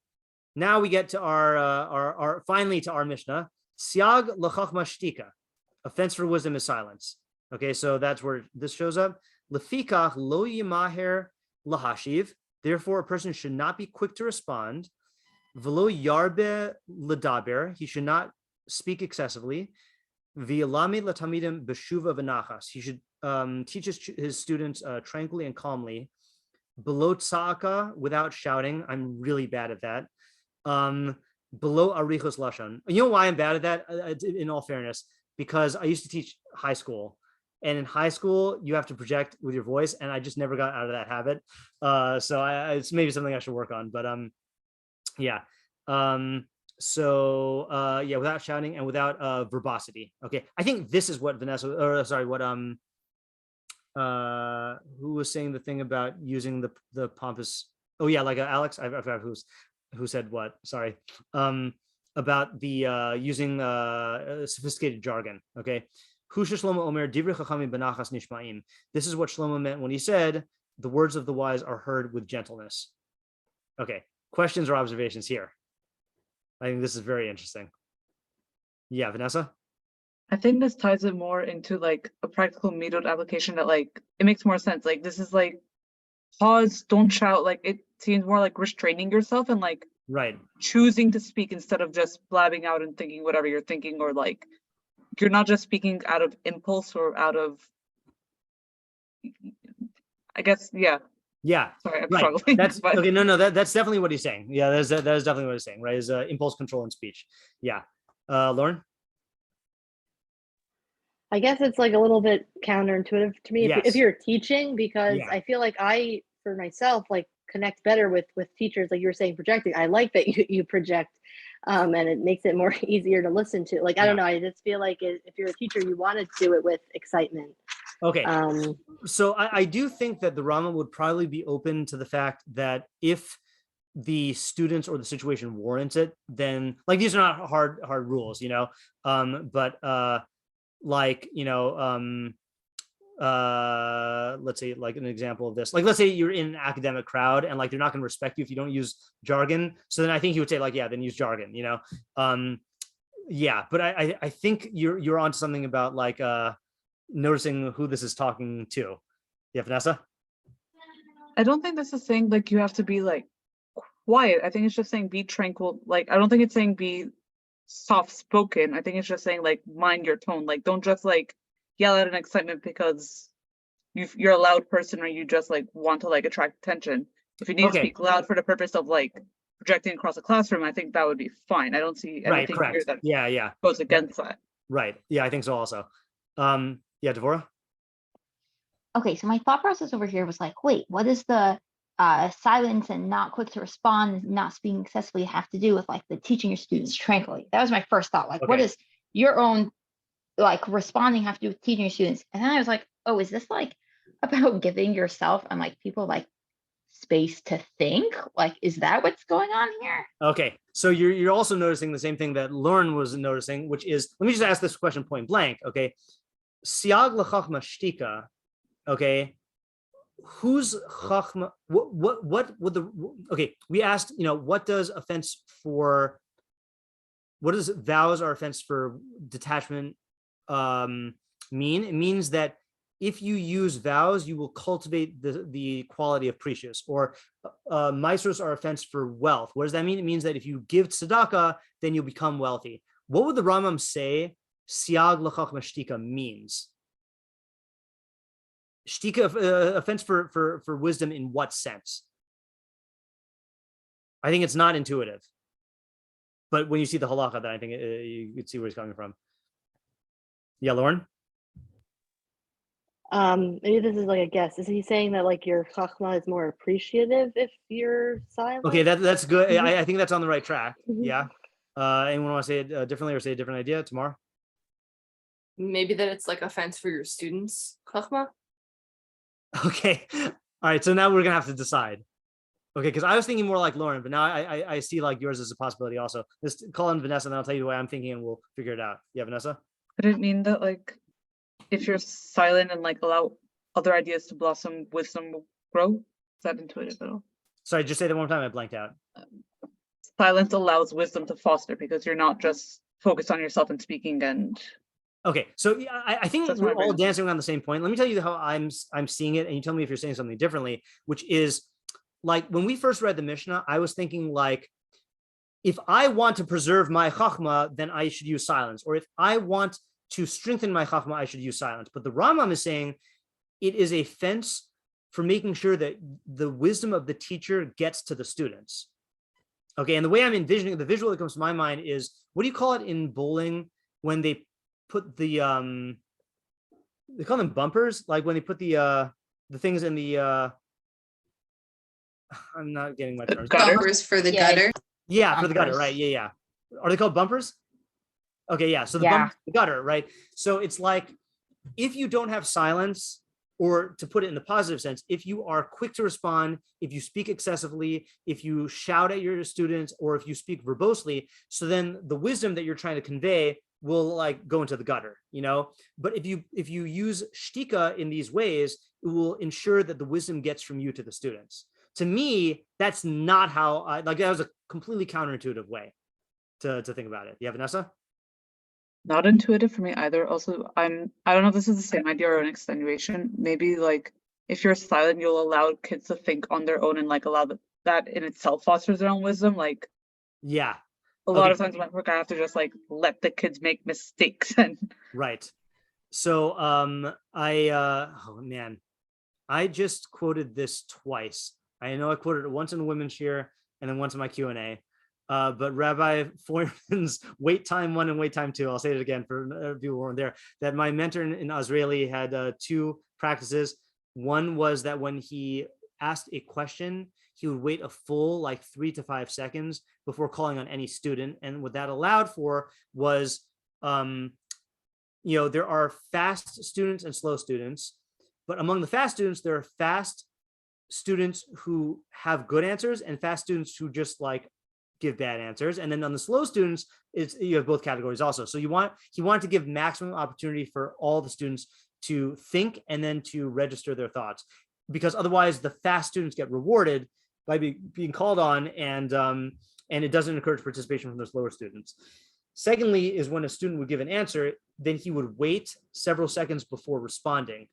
Now we get to our finally to our Mishnah. Siag l'chachma shtika, offense for wisdom is silence. Okay, so that's where this shows up. Lefikach lo yimaher lahashiv. Therefore, a person should not be quick to respond. V'lo yarbe l'daber. He should not speak excessively. V'yalamed latamidim b'shuva v'nachas. He should teach his students tranquilly and calmly. Below tzaka, without shouting. I'm really bad at that. Below arichos lashon. You know why I'm bad at that? In all fairness, because I used to teach high school, and in high school you have to project with your voice, and I just never got out of that habit. So it's maybe something I should work on. But yeah. Yeah, without shouting and without verbosity. Okay, I think this is what Vanessa, or sorry, what who was saying the thing about using the pompous. Oh yeah, like Alex. I forgot who said what, sorry, about the using sophisticated jargon. Okay, Husha Shlomo Omer Divrei Chachamim Benachas Nishmaim. This is what Shlomo meant when he said the words of the wise are heard with gentleness. Okay, questions or observations here? I think this is very interesting. Yeah, Vanessa? I think this ties it more into like a practical middah application that like it makes more sense. Like this is like pause, don't shout. Like it seems more like restraining yourself and like choosing to speak instead of just blabbing out and thinking whatever you're thinking, or like you're not just speaking out of impulse or out of, I guess, yeah. Sorry, I'm struggling. That's okay. No, that's definitely what he's saying. Yeah, that is definitely what he's saying, right? Is impulse control in speech. Yeah. Lauren? I guess it's like a little bit counterintuitive to me if you're teaching, because I feel like I, for myself, like connect better with teachers, like you were saying, projecting. I like that you project, and it makes it more easier to listen to. Like, I don't know, I just feel like if you're a teacher, you want to do it with excitement. Okay, so I do think that the Rambam would probably be open to the fact that if the students or the situation warrants it, then like these are not hard rules, you know, but like, you know, let's say like an example of this, like let's say you're in an academic crowd and like they're not going to respect you if you don't use jargon. So then I think he would say like, yeah, then use jargon, you know. Yeah, but I think you're onto something about like noticing who this is talking to. Yeah, Vanessa? I don't think this is saying like you have to be like quiet. I think it's just saying be tranquil. Like I don't think it's saying be soft spoken. I think it's just saying like mind your tone. Like don't just like yell at an excitement because you're a loud person or you just like want to like attract attention. If you need to speak loud for the purpose of like projecting across a classroom, I think that would be fine. I don't see anything here that goes against that. Right. Yeah, I think so also. Yeah, Devorah? Okay, so my thought process over here was like, wait, what does the silence and not quick to respond, not speaking excessively have to do with like the teaching your students tranquilly? That was my first thought. Like, what does your own like responding have to do with teaching your students? And then I was like, oh, is this like about giving yourself and like people like space to think? Like, is that what's going on here? Okay, so you're also noticing the same thing that Lauren was noticing, which is, let me just ask this question point blank. Okay, siag l'chachma shtika. Okay, who's chachma? What would the? Okay, we asked, you know, what does vows or offense for detachment mean? It means that if you use vows, you will cultivate the quality of precious. Or maasros are a fence for wealth. What does that mean? It means that if you give tzedakah, then you'll become wealthy. What would the Rambam say siag l'chachma shtika means? Shtika, a fence for wisdom in what sense? I think it's not intuitive. But when you see the halacha, then I think you could see where he's coming from. Yeah, Lauren? Maybe this is like a guess. Is he saying that like your chachma is more appreciative if you're silent? Okay, that's good. Mhm. I think that's on the right track. Mhm. Yeah. Anyone want to say it differently or say a different idea tomorrow? Maybe that it's like a fence for your students, chachma. Okay. All right. So now we're gonna have to decide. Okay, because I was thinking more like Lauren, but now I see like yours as a possibility also. Let's call in Vanessa, and I'll tell you the way I'm thinking, and we'll figure it out. Yeah, Vanessa. Could it mean that like if you're silent and like allow other ideas to blossom, wisdom will grow? Is that intuitive at all? Sorry, just say that one more time. I blanked out. Silence allows wisdom to foster because you're not just focused on yourself and speaking and. Okay, so yeah, I think That's we're my all brain. dancing around the same point. Let me tell you how I'm seeing it, and you tell me if you're saying something differently. Which is, like when we first read the Mishnah, I was thinking like, if I want to preserve my chachma, then I should use silence, or if I want to strengthen my chachma, I should use silence. But the Rambam is saying it is a fence for making sure that the wisdom of the teacher gets to the students. Okay, and the way I'm envisioning the visual that comes to my mind is, what do you call it in bowling when they put the they call them bumpers, like when they put the things in the I'm not getting my terms. Bumpers for the gutter. Yeah, for the gutter, Bumpers. right? Yeah. Are they called bumpers? Okay, yeah. So the Yeah. bump, the gutter, right? So it's like if you don't have silence, or to put it in the positive sense, if you are quick to respond, if you speak excessively, if you shout at your students, or if you speak verbosely, so then the wisdom that you're trying to convey will like go into the gutter, you know. But if you use shtika in these ways, it will ensure that the wisdom gets from you to the students. To me, that's not how that was a completely counterintuitive way to think about it. Yeah, Vanessa? Not intuitive for me either. Also, I don't know if this is the same idea or an extenuation. Maybe like if you're silent, you'll allow kids to think on their own and like allow that in itself fosters their own wisdom. Like yeah, a lot of times when I work, I have to just like let the kids make mistakes and right. So oh man, I just quoted this twice. I know I quoted it once in the women's shiur and then once in my Q&A. But Rabbi Foreman's wait time 1 and wait time 2, I'll say it again for people who weren't there, that my mentor in Israeli had 2 practices. One was that when he asked a question, he would wait a full like 3 to 5 seconds before calling on any student. And what that allowed for was, there are fast students and slow students, but among the fast students, there are fast students who have good answers and fast students who just like give bad answers. And then on the slow students, you have both categories also. So he wanted to give maximum opportunity for all the students to think and then to register their thoughts, because otherwise the fast students get rewarded by being called on, and it doesn't encourage participation from the slower students. Secondly, is when a student would give an answer, then he would wait several seconds before responding.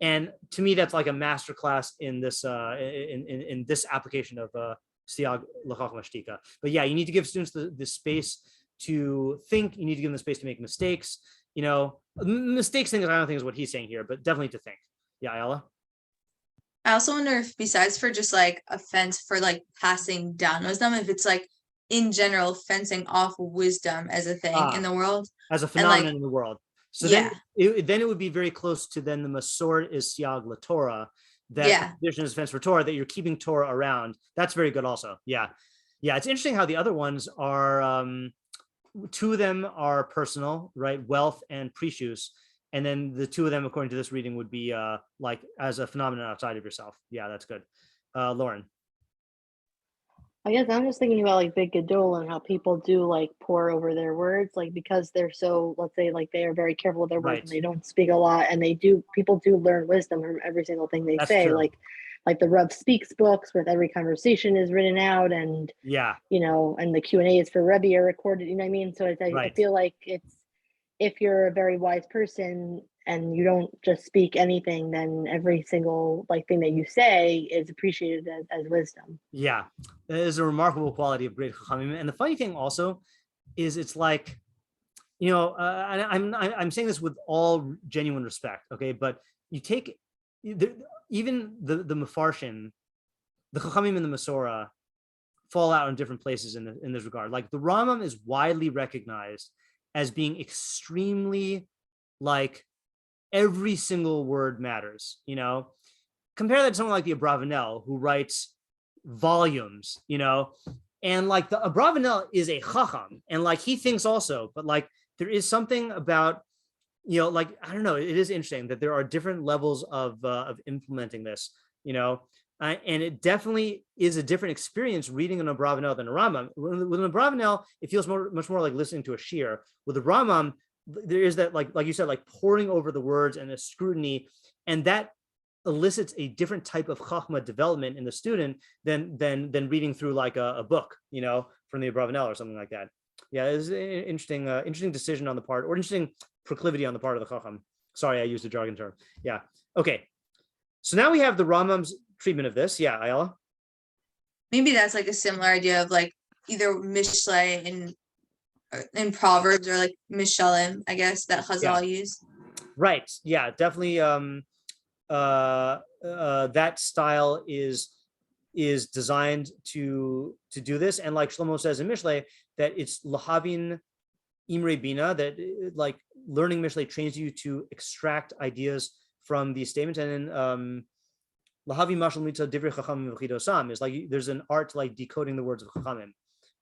And to me, that's like a masterclass in this in this application of siag l'chachma shtika. But yeah, you need to give students the space to think. You need to give them the space to make mistakes. Mistakes things I don't think is what he's saying here, but definitely to think. Yeah, Ayala? I also wonder if besides for just like a fence for like passing down wisdom, if it's like in general fencing off wisdom as a thing in the world, as a phenomenon like, in the world. So yeah, then it would be very close to then the Masoret is siag Torah, that tradition is fence for Torah, that you're keeping Torah around. That's very good also. Yeah. It's interesting how the other ones are, 2 of them are personal, right? Wealth and precious. And then the 2 of them, according to this reading, would be like as a phenomenon outside of yourself. Yeah, that's good. Lauren. I guess I'm just thinking about like big gadol and how people do like pour over their words, like because they're so, let's say, like they are very careful with their words and they don't speak a lot, and people do learn wisdom from every single thing they say. True. Like the Rav Speaks books, with every conversation is written out, and and the Q&A is for Rebbe are recorded. You know what I mean? So I feel like if you're a very wise person and you don't just speak anything, then every single like thing that you say is appreciated as wisdom. Yeah, that is a remarkable quality of great chachamim. And the funny thing also is it's like, I'm saying this with all genuine respect, okay, but you take even the Mefarshim, the chachamim and the Masorah fall out in different places in this regard. Like the Rambam is widely recognized as being extremely like every single word matters, compare that to someone like the Abravanel who writes volumes, and like the Abravanel is a chacham and like he thinks also, but like there is something about, like, I don't know, it is interesting that there are different levels of implementing this, and it definitely is a different experience reading an Abravanel than a Rambam. With an Abravanel, it feels much more like listening to a shiur. With the Rambam, there is that like you said, like poring over the words and the scrutiny, and that elicits a different type of chachma development in the student than reading through like a book, from the Abravanel or something like that. Yeah, it's an interesting decision on the part, or interesting proclivity on the part of the chacham. Sorry, I used a jargon term. Yeah. Okay. So now we have the Rambam's treatment of this. Yeah, Ayala. Maybe that's like a similar idea of like either Mishlei in Proverbs or like Mishalim, I guess, that Chazal use. Right. Yeah, definitely. That style is designed to do this, and like Shlomo says in Mishlei, that it's lahavin imre bina, that like learning Mishlei trains you to extract ideas from these statements, and then lahavi mashal mitzvah divrei chachamim v'chidosam is like there's an art to like decoding the words of chachamim,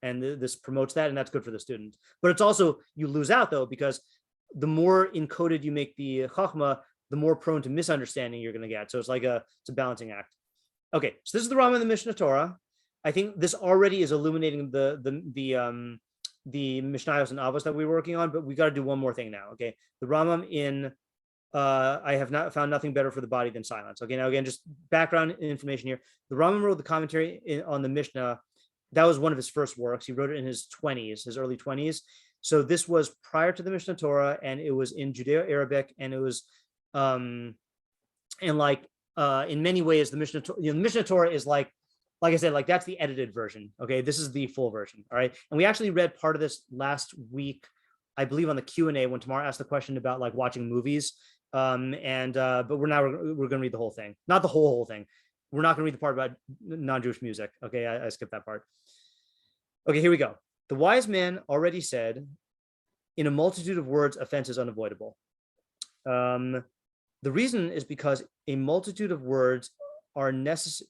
and this promotes that, and that's good for the student. But it's also, you lose out though, because the more encoded you make the chachma, the more prone to misunderstanding you're going to get. So it's like it's a balancing act. Okay, so this is the Rambam in the Mishneh Torah. I think this already is illuminating the Mishnayos and Avos that we're working on, but we got to do one more thing now. Okay, the Rambam in I have not found nothing better for the body than silence. Okay, now again, just background information here. The Rambam wrote the commentary on the Mishnah. That was one of his first works. He wrote it in his early 20s. So this was prior to the Mishneh Torah, and it was in Judeo-Arabic, and it was in many ways the Mishneh Torah is like I said, like that's the edited version. Okay, this is the full version. All right, and we actually read part of this last week, I believe, on the Q&A when Tamar asked the question about like watching movies. But we're going to read the whole thing, not the whole thing. We're not going to read the part about non-Jewish music. Okay, I skipped that part. Okay, here we go. The wise man already said, in a multitude of words, offense is unavoidable. The reason is because a multitude of words are necessary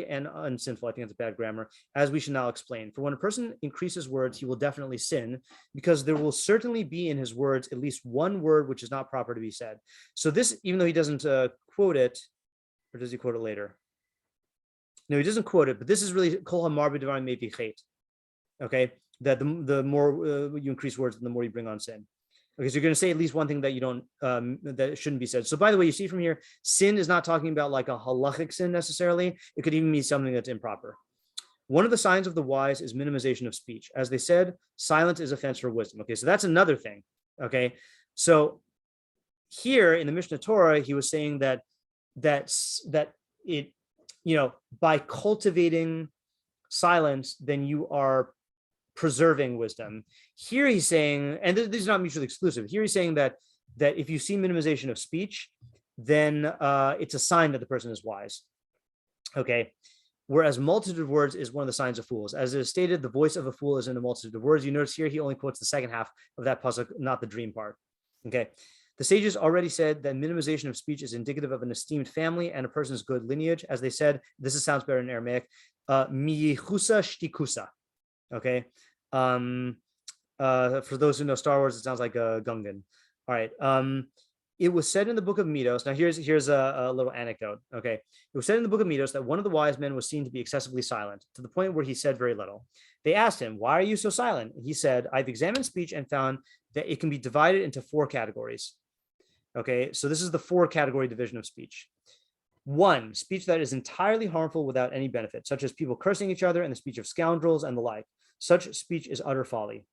and unsinful. I think that's bad grammar, as we should now explain. For when a person increases words, he will definitely sin, because there will certainly be in his words at least one word which is not proper to be said. So this, even though he doesn't quote it, or does he quote it later? No, he doesn't quote it, but this is really kol hamar b'devarim mevi chet. Okay, that the more you increase words, the more you bring on sin. Okay, so you're going to say at least one thing that you don't, that shouldn't be said. So by the way, you see from here, sin is not talking about like a halachic sin necessarily. It could even be something that's improper. One of the signs of the wise is minimization of speech. As they said, silence is offense for wisdom. Okay, so that's another thing. Okay, so here in the Mishneh Torah, he was saying that it, by cultivating silence, then you are preserving wisdom. Here he's saying, and this is not mutually exclusive. Here he's saying that if you see minimization of speech, then it's a sign that the person is wise. Okay. Whereas multitude of words is one of the signs of fools. As it is stated, the voice of a fool is in a multitude of words. You notice here he only quotes the second half of that pasuk, not the dream part. Okay. The sages already said that minimization of speech is indicative of an esteemed family and a person's good lineage. As they said, sounds better in Aramaic, miyichusa shtikusa. Okay. For those who know Star Wars, it sounds like a Gungan. All right. It was said in the book of Midos. Now here's a little anecdote. Okay. It was said in the book of Midos that one of the wise men was seen to be excessively silent, to the point where he said very little. They asked him, "Why are you so silent?" He said, "I've examined speech and found that it can be divided into 4 categories." Okay. So this is the 4-category division of speech. 1, speech that is entirely harmful without any benefit, such as people cursing each other and the speech of scoundrels and the like. Such speech is utter folly.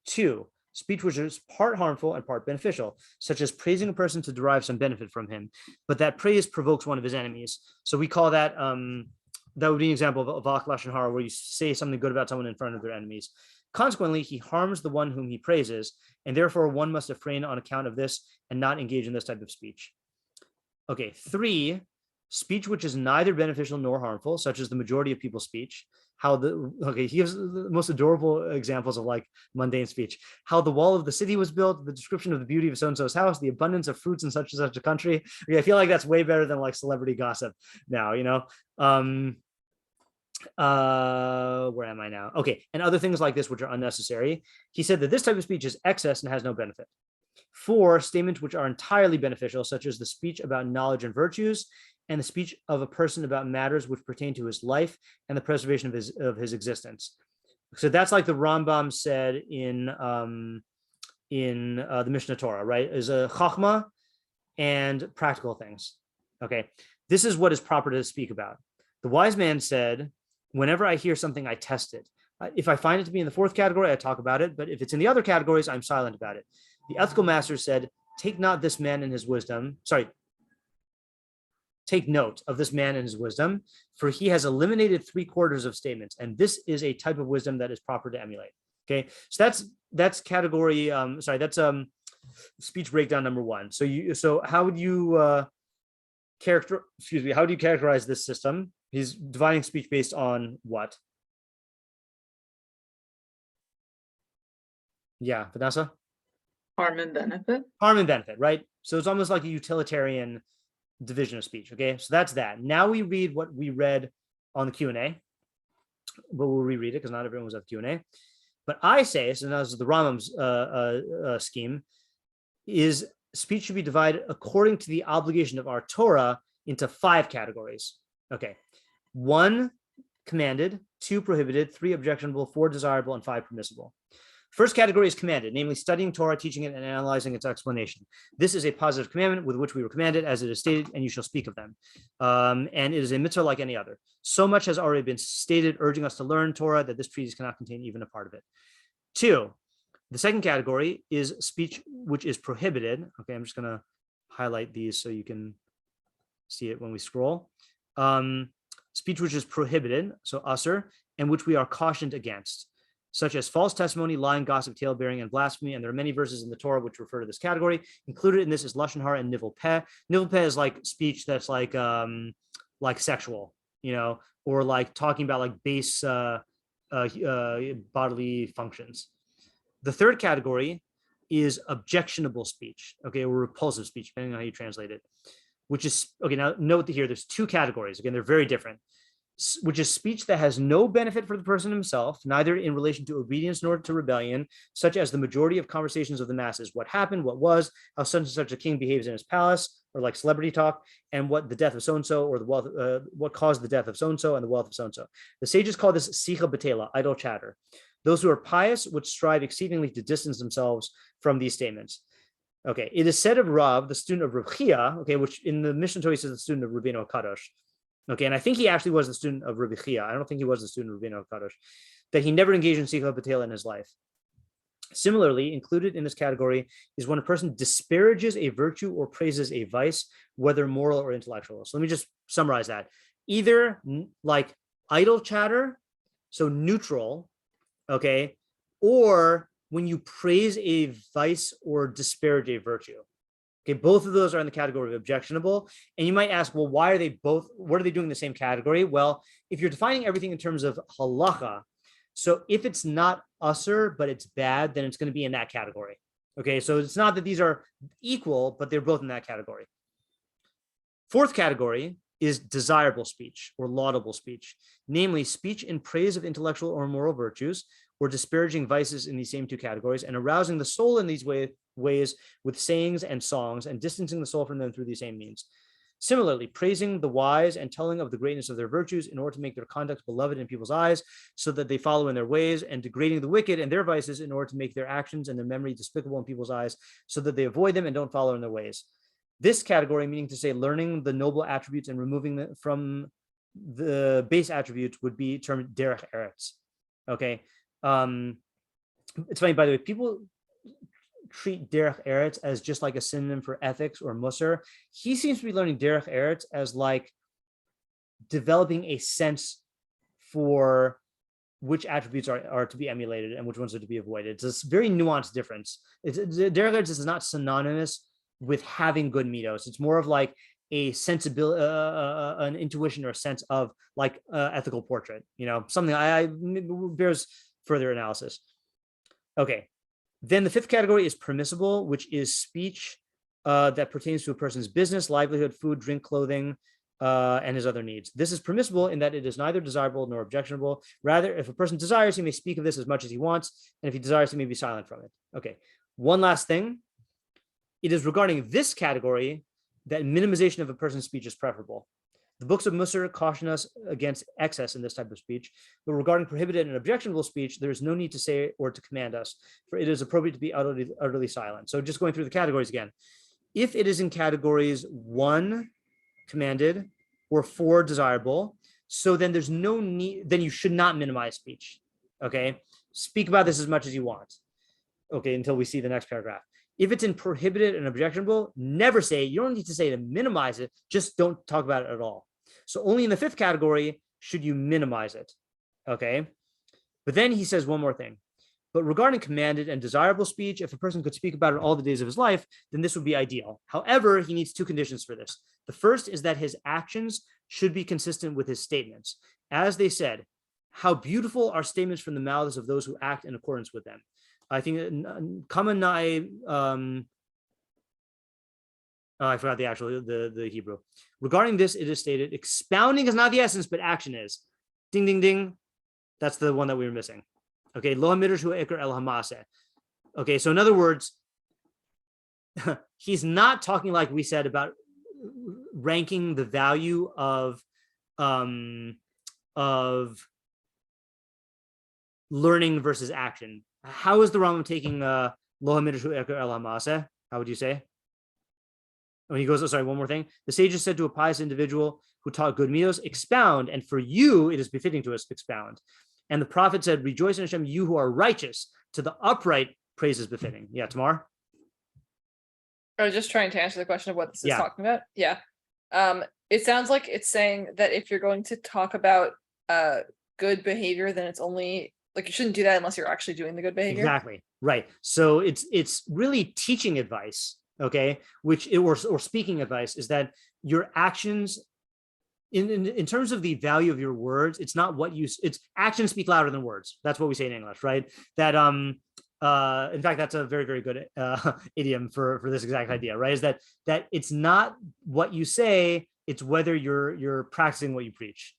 2, speech which is part harmful and part beneficial, such as praising a person to derive some benefit from him, but that praise provokes one of his enemies. So we call that, that would be an example of avak lashon hara, where you say something good about someone in front of their enemies. Consequently, he harms the one whom he praises, and therefore one must refrain on account of this and not engage in this type of speech. Okay, 3, speech which is neither beneficial nor harmful, such as the majority of people's speech. He gives the most adorable examples of like mundane speech. How the wall of the city was built, the description of the beauty of so-and-so's house, the abundance of fruits in such and such a country. Okay, I feel like that's way better than like celebrity gossip now, you know? Where am I now? Okay, and other things like this which are unnecessary. He said that this type of speech is excess and has no benefit. 4, statements which are entirely beneficial, such as the speech about knowledge and virtues, and the speech of a person about matters which pertain to his life and the preservation of his existence. So that's like the Rambam said in the Mishneh Torah, right? Is a chachma and practical things. Okay, this is what is proper to speak about. The wise man said, whenever I hear something, I test it. If I find it to be in the 4th category, I talk about it. But if it's in the other categories, I'm silent about it. The ethical master said, take not this man and his wisdom. Sorry. Take note of this man and his wisdom, for he has eliminated 3/4 of statements. And this is a type of wisdom that is proper to emulate. Okay. So that's category. That's speech breakdown number 1. So how would you how do you characterize this system? He's dividing speech based on what? Yeah, Vanessa? Harm and benefit. Harm and benefit, right? So it's almost like a utilitarian division of speech. Okay, so that's that. Now we read what we read on the Q&A, but we'll reread it because not everyone was at the Q&A. But I say, so now this is the Rambam's scheme, is speech should be divided according to the obligation of our Torah into 5 categories. Okay, 1 commanded, 2 prohibited, 3 objectionable, 4 desirable, and 5 permissible. First category is commanded, namely studying Torah, teaching it, and analyzing its explanation. This is a positive commandment with which we were commanded, as it is stated, and you shall speak of them. And it is a mitzvah like any other. So much has already been stated, urging us to learn Torah, that this treatise cannot contain even a part of it. 2, the second category is speech which is prohibited. Okay, I'm just going to highlight these so you can see it when we scroll. Speech which is prohibited, so asur, and which we are cautioned against, such as false testimony, lying, gossip, tale-bearing, and blasphemy. And there are many verses in the Torah which refer to this category. Included in this is lashon hara and nivel peh. Nivel peh is like speech that's like sexual, you know, or like talking about like base bodily functions. The third category is objectionable speech, okay, or repulsive speech, depending on how you translate it, which is, okay, now note here, there's 2 categories. Again, they're very different. Which is speech that has no benefit for the person himself, neither in relation to obedience nor to rebellion, such as the majority of conversations of the masses, what happened, what was, how such and such a king behaves in his palace, or like celebrity talk, and what the death of so-and-so, or the wealth, what caused the death of so-and-so and the wealth of so-and-so. The sages call this sicha betela, idle chatter. Those who are pious would strive exceedingly to distance themselves from these statements. Okay, it is said of Rav, the student of Rav Chia, okay, which in the Mishneh Torah says the student of Rabbeinu HaKadosh. Okay, and I think he actually was the student of Rabbi Chia. I don't think he was the student of Rabbeinu HaKadosh, that he never engaged in sicha betela in his life. Similarly, included in this category is when a person disparages a virtue or praises a vice, whether moral or intellectual. So let me just summarize that. Either like idle chatter, so neutral, okay, or when you praise a vice or disparage a virtue. Okay, both of those are in the category of objectionable. And you might ask, well, why are they both, what are they doing in the same category? Well, if you're defining everything in terms of halacha, so if it's not asur, but it's bad, then it's going to be in that category. Okay, so it's not that these are equal, but they're both in that category. 4th category is desirable speech or laudable speech, namely speech in praise of intellectual or moral virtues, or disparaging vices in these same 2 categories, and arousing the soul in these ways with sayings and songs, and distancing the soul from them through these same means. Similarly, praising the wise and telling of the greatness of their virtues in order to make their conduct beloved in people's eyes, so that they follow in their ways, and degrading the wicked and their vices in order to make their actions and their memory despicable in people's eyes, so that they avoid them and don't follow in their ways. This category, meaning to say learning the noble attributes and removing them from the base attributes, would be termed derech eretz. Okay. It's funny, by the way, people treat derech eretz as just like a synonym for ethics or musar. He seems to be learning derech eretz as like developing a sense for which attributes are to be emulated and which ones are to be avoided. It's a very nuanced difference. Derech eretz is not synonymous with having good middos. It's more of like a sensibility, an intuition or a sense of like ethical portrait, something I bears further analysis. Okay. Then the fifth category is permissible, which is speech that pertains to a person's business, livelihood, food, drink, clothing, and his other needs. This is permissible in that it is neither desirable nor objectionable. Rather, if a person desires, he may speak of this as much as he wants, and if he desires, he may be silent from it. Okay. One last thing. It is regarding this category that minimization of a person's speech is preferable. The books of Musar caution us against excess in this type of speech, but regarding prohibited and objectionable speech, there is no need to say or to command us, for it is appropriate to be utterly silent. So just going through the categories again. If it is in categories 1, commanded, or 4, desirable, so then there's no need, then you should not minimize speech, okay? Speak about this as much as you want, okay, until we see the next paragraph. If it's in prohibited and objectionable, never say, you don't need to say to minimize it, just don't talk about it at all. So only in the 5th category should you minimize it, okay? But then he says one more thing. But regarding commanded and desirable speech, if a person could speak about it all the days of his life, then this would be ideal. However, he needs 2 conditions for this. The first is that his actions should be consistent with his statements. As they said, how beautiful are statements from the mouths of those who act in accordance with them. I think Kamanai, I forgot the actual, the Hebrew. Regarding this, it is stated, expounding is not the essence, but action is. Ding, ding, ding. That's the one that we were missing. Okay, lo hamidrash hu eker el hamaseh. Okay, so in other words, he's not talking like we said about ranking the value of learning versus action. How is the Rambam taking lo hamidrash hu eker el hamaseh? How would you say? When he goes, oh, sorry, one more thing. The sages said to a pious individual who taught good middos, expound, and for you it is befitting to us expound. And the prophet said, rejoice in Hashem, you who are righteous, to the upright praise is befitting. Yeah, Tamar? I was just trying to answer the question of what this is talking about. Yeah. It sounds like it's saying that if you're going to talk about good behavior, then it's only like you shouldn't do that unless you're actually doing the good behavior. Exactly. Right. So it's really teaching advice, okay, or speaking advice is that your actions in terms of the value of your words, it's not what you, it's actions speak louder than words. That's what we say in English, right? That in fact, that's a very, very good idiom for this exact idea, right? Is that it's not what you say, it's whether you're practicing what you preach,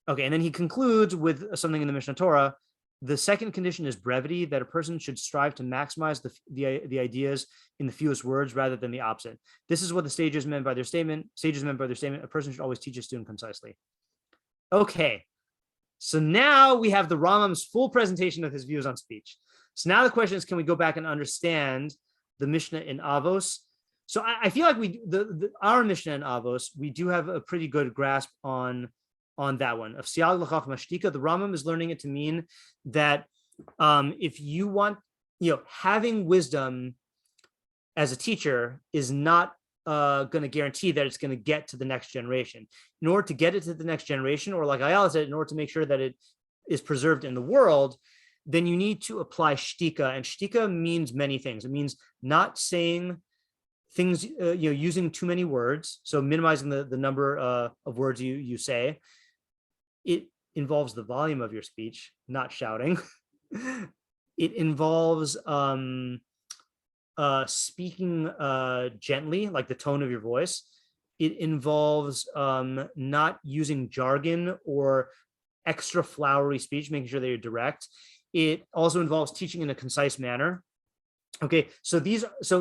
Okay, and then he concludes with something in the Mishneh Torah. The second condition is brevity, that a person should strive to maximize the ideas in the fewest words rather than the opposite. This is what the sages meant by their statement. A person should always teach a student concisely. Okay, so now we have the Rambam's full presentation of his views on speech. So now the question is, can we go back and understand the Mishnah in Avos? So I feel like our Mishnah in Avos, we do have a pretty good grasp on that one of Siag l'chachma shtika. The Rambam is learning it to mean that if you want, having wisdom as a teacher is not going to guarantee that it's going to get to the next generation. In order to get it to the next generation, or like Ayala said, in order to make sure that it is preserved in the world, then you need to apply shtika. And shtika means many things. It means not saying things, using too many words. So minimizing the number of words you say. It involves the volume of your speech, not shouting. It involves speaking gently, like the tone of your voice. It involves not using jargon or extra flowery speech, making sure that you're direct. It also involves teaching in a concise manner. Okay, so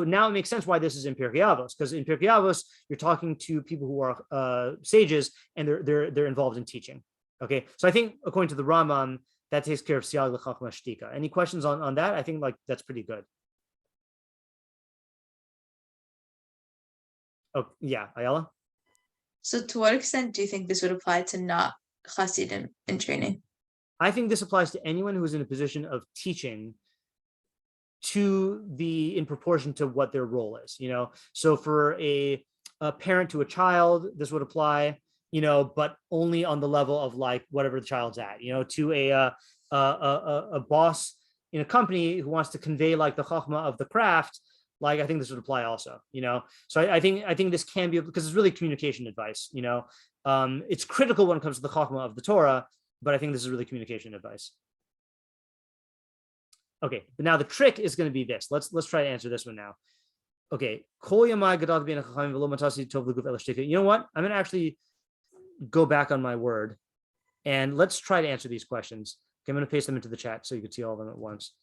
now it makes sense why this is in Pirkei Avos, because in Pirkei Avos you're talking to people who are sages and they're involved in teaching. Okay, so I think according to the Rambam, that takes care of Siag l'chachma shtika. Any questions on that? I think that's pretty good. Oh yeah, Ayala. So to what extent do you think this would apply to not Hasidim in training? I think this applies to anyone who is in a position of teaching in proportion to what their role is, So for a parent to a child, this would apply, but only on the level of like whatever the child's at, to a boss in a company who wants to convey like the chachma of the craft, like I think this would apply also, So I think this can be, because it's really communication advice, it's critical when it comes to the chachma of the Torah, but I think this is really communication advice. Okay, but now the trick is going to be this. Let's try to answer this one now. Okay, you know what? I'm going to actually go back on my word, and let's try to answer these questions. Okay, I'm going to paste them into the chat so you can see all of them at once.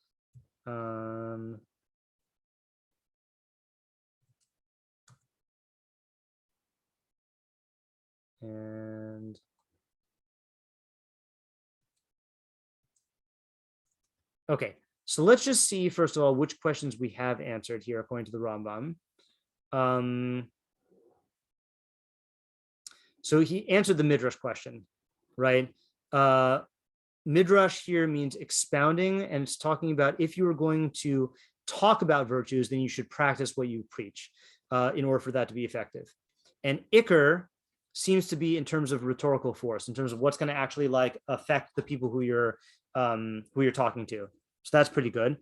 And okay, so let's just see, first of all, which questions we have answered here according to the Rambam. So he answered the midrash question, right? Midrash here means expounding, and it's talking about if you were going to talk about virtues, then you should practice what you preach in order for that to be effective. And ikar seems to be in terms of rhetorical force, in terms of what's going to actually like affect the people who you're talking to. So that's pretty good.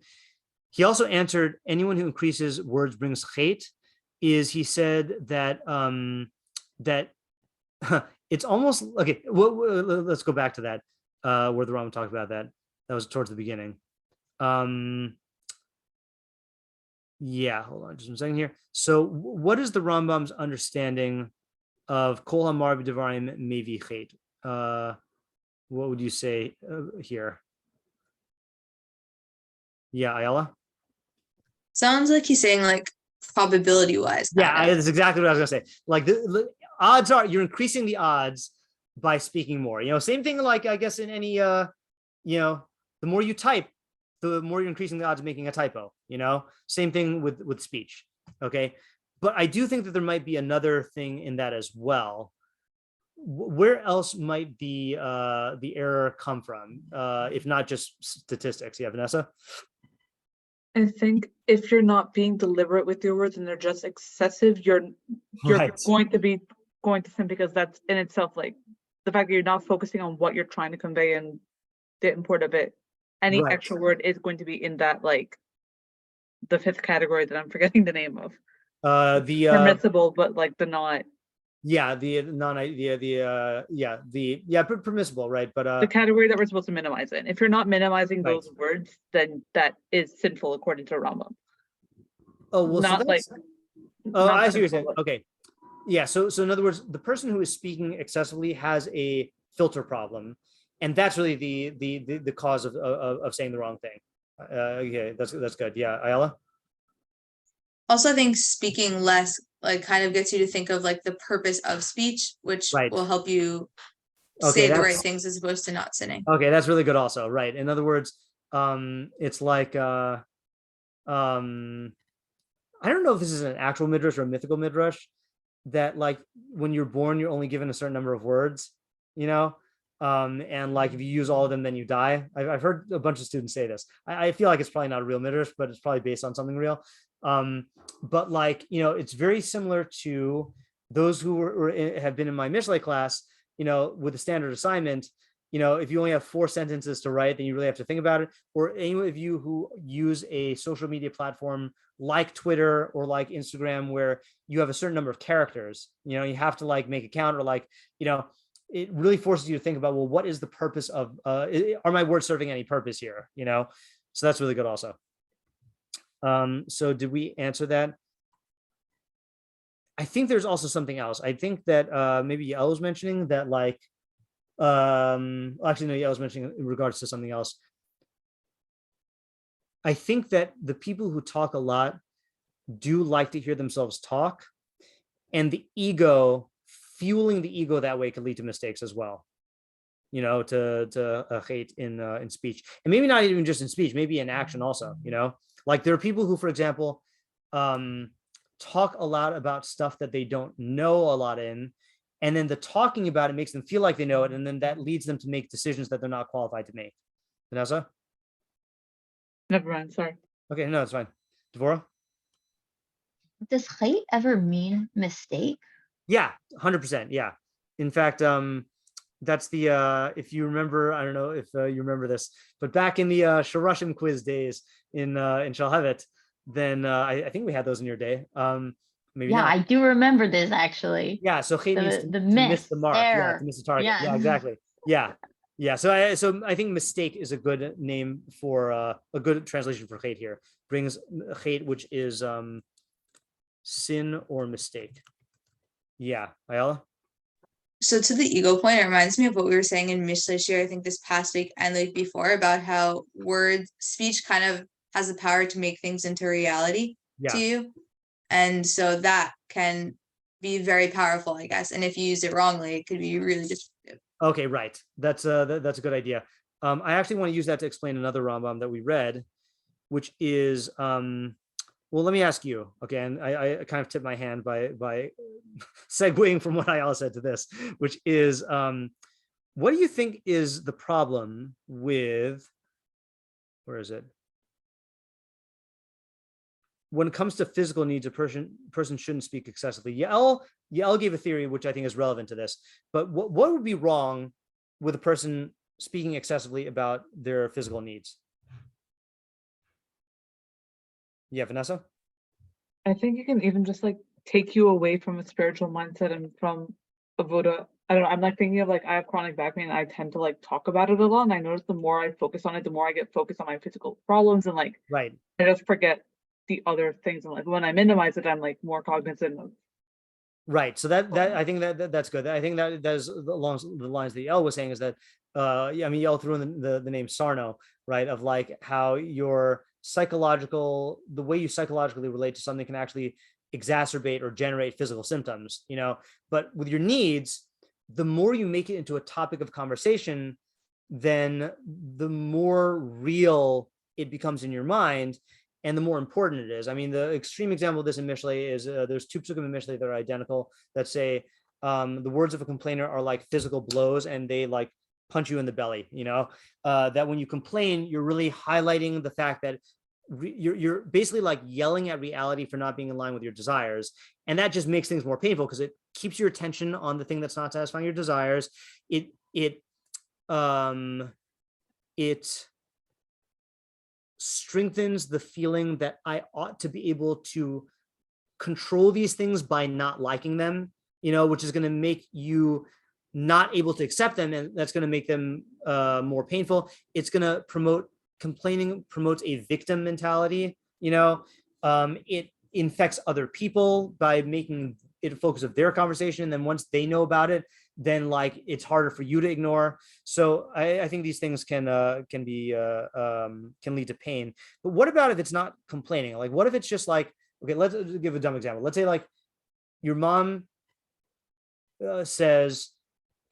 He also answered anyone who increases words brings chait. He said that that it's almost okay. Let's go back to that where the Rambam talked about that. That was towards the beginning. Yeah, hold on just one second here. So what is the Rambam's understanding of kol hamar b'devarim mevi chait? What would you say here? Yeah, Ayala? Sounds like he's saying like probability wise. Yeah, that's exactly what I was gonna say. Like the odds are you're increasing the odds by speaking more. Same thing like I guess in any the more you type, the more you're increasing the odds of making a typo. Same thing with speech. Okay. But I do think that there might be another thing in that as well. Where else might the error come from, if not just statistics? Yeah, Vanessa? I think if you're not being deliberate with your words and they're just excessive, you're Right. going to sin, because that's in itself like the fact that you're not focusing on what you're trying to convey and the import of it. Any Right. extra word is going to be in that like the fifth category that I'm forgetting the name of. Permissible, but like the not. Yeah, permissible, right? But the category that we're supposed to minimize it. If you're not minimizing Right. those words, then that is sinful according to Rambam. oh well, Not so like. oh, not I see what you're saying. sinful. Okay, yeah. So in other words, the person who is speaking excessively has a filter problem, and that's really the cause of saying the wrong thing. Okay, that's good. Yeah, Ayala. Also, I think speaking less like kind of gets you to think of like the purpose of speech, which Right. will help you Okay, say the right that's- things as opposed to not sinning. Okay, that's really good also, right? In other words, it's like I don't know if this is an actual midrash or a mythical midrash, that like when you're born, you're only given a certain number of words, and like if you use all of them, then you die. I've heard a bunch of students say this. I feel like it's probably not a real midrash, but it's probably based on something real. But like, it's very similar to those who have been in my Mishneh class, with the standard assignment, if you only have 4 sentences to write, then you really have to think about it. Or any of you who use a social media platform like Twitter or like Instagram, where you have a certain number of characters, you have to like make a count, or like, it really forces you to think about, well, what is the purpose of, are my words serving any purpose here? So that's really good also. So did we answer that? I think there's also something else. I think that maybe Yael was mentioning that, like, actually no, Yael was mentioning in regards to something else. I think that the people who talk a lot do like to hear themselves talk, and the ego, fueling the ego that way, could lead to mistakes as well. To hate in speech, and maybe not even just in speech, maybe in action also. Like there are people who, for example, talk a lot about stuff that they don't know a lot in, and then the talking about it makes them feel like they know it, and then that leads them to make decisions that they're not qualified to make. Vanessa? Never mind, sorry. Okay, no, it's fine. Devorah? Does chait ever mean mistake? Yeah, 100%. Yeah. In fact, that's the if you remember, I don't know if you remember this, but back in the Shorashim quiz days in Shalhevet, then I think we had those in your day. Maybe Yeah, not. I do remember this actually. Yeah, so chait means The to miss miss, the mark. Yeah, to error. miss the target. Yeah. Yeah, exactly. Yeah. Yeah. So I think mistake is a good name for a good translation for chait here. Brings chait, which is sin or mistake. Yeah. Ayala? So to the ego point, it reminds me of what we were saying in Mishnah shiur, I think this past week and the week before, about how speech kind of has the power to make things into reality to you. And so that can be very powerful, I guess. And if you use it wrongly, it could be really destructive. Okay, right. That's a good idea. I actually want to use that to explain another Rambam that we read, which is well, let me ask you. Okay, and I kind of tipped my hand by segueing from what Ayala said to this, which is what do you think is the problem with, where is it? When it comes to physical needs, a person shouldn't speak excessively. Yael gave a theory which I think is relevant to this, but what would be wrong with a person speaking excessively about their physical needs? Yeah, Vanessa? I think it can even just like take you away from a spiritual mindset and from avoda. I don't know. I'm like thinking of like I have chronic back pain. And I tend to like talk about it a lot, and I notice the more I focus on it, the more I get focused on my physical problems, and like right. I just forget the other things. And like when I minimize it, I'm like more cognizant of. Right. So that I think that's good. I think that is along the lines that Yael was saying is that I mean Yael threw in the name Sarno, right? Of like how your the way you psychologically relate to something can actually exacerbate or generate physical symptoms, you know. But with your needs, the more you make it into a topic of conversation, then the more real it becomes in your mind and the more important it is. I mean, the extreme example of this in Mishlei is there's two psukim in Mishlei that are identical that say the words of a complainer are like physical blows and they like punch you in the belly, you know, that when you complain, you're really highlighting the fact that you're basically like yelling at reality for not being in line with your desires. And that just makes things more painful because it keeps your attention on the thing that's not satisfying your desires. It strengthens the feeling that I ought to be able to control these things by not liking them, you know, which is going to make you not able to accept them, and that's going to make them more painful. It's going to complaining promotes a victim mentality, you know. It infects other people by making it a focus of their conversation. And then once they know about it, then like it's harder for you to ignore. So I think these things can lead to pain. But what about if it's not complaining? Like, what if it's just like, okay, let's give a dumb example. Let's say like your mom says,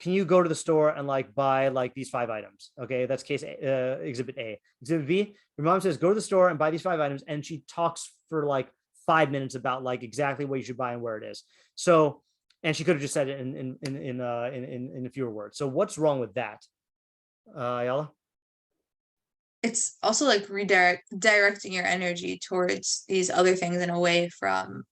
can you go to the store and like buy like these 5 items? Okay, that's case exhibit A. Exhibit B, your mom says, go to the store and buy these 5 items. And she talks for like 5 minutes about like exactly what you should buy and where it is. So, and she could have just said it in fewer words. So what's wrong with that? Ayala? It's also like directing your energy towards these other things and away from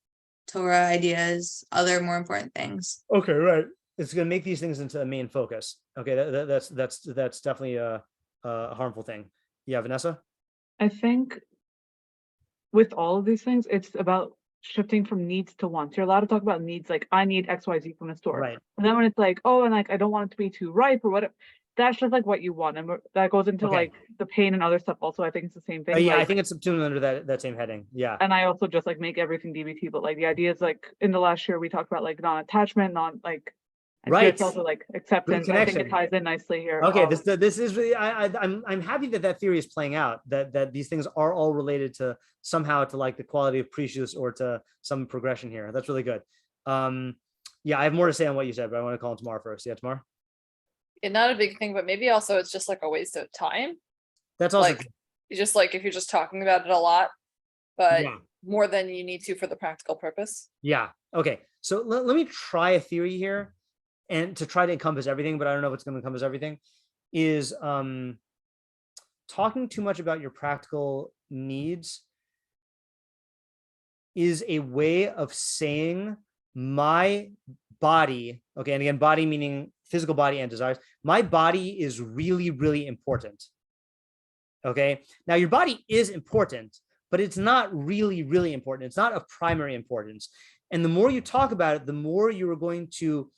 Torah ideas, other more important things. Okay, right. It's going to make these things into a main focus. Okay, that's definitely a harmful thing. Yeah, Vanessa? I think with all of these things, it's about shifting from needs to wants. You're allowed to talk about needs, like I need XYZ from a store. Right. And then when it's like, oh, and like I don't want it to be too ripe or whatever, that's just like what you want. And that goes into like the pain and other stuff also. I think it's the same thing. Yeah, like, I think it's subsumed under that same heading. Yeah. And I also just like make everything DBT, but like the idea is like in the last year we talked about like non-attachment, like right. It's also like acceptance. I think it ties in nicely here. Okay, this is really I'm happy that theory is playing out. That these things are all related to somehow to like the quality of precious or to some progression here. That's really good. Yeah, I have more to say on what you said, but I want to call on Tamar first. Yeah, Tamar. Yeah, not a big thing, but maybe also it's just like a waste of time. That's also like you just like if you're just talking about it a lot, but more than you need to for the practical purpose. Yeah. Okay. So let me try a theory here, and to try to encompass everything, but I don't know if it's going to encompass everything. Is talking too much about your practical needs is a way of saying my body, okay, and again, body meaning physical body and desires, my body is really, really important. Okay, now your body is important, but it's not really, really important. It's not of primary importance. And the more you talk about it, the more you are going to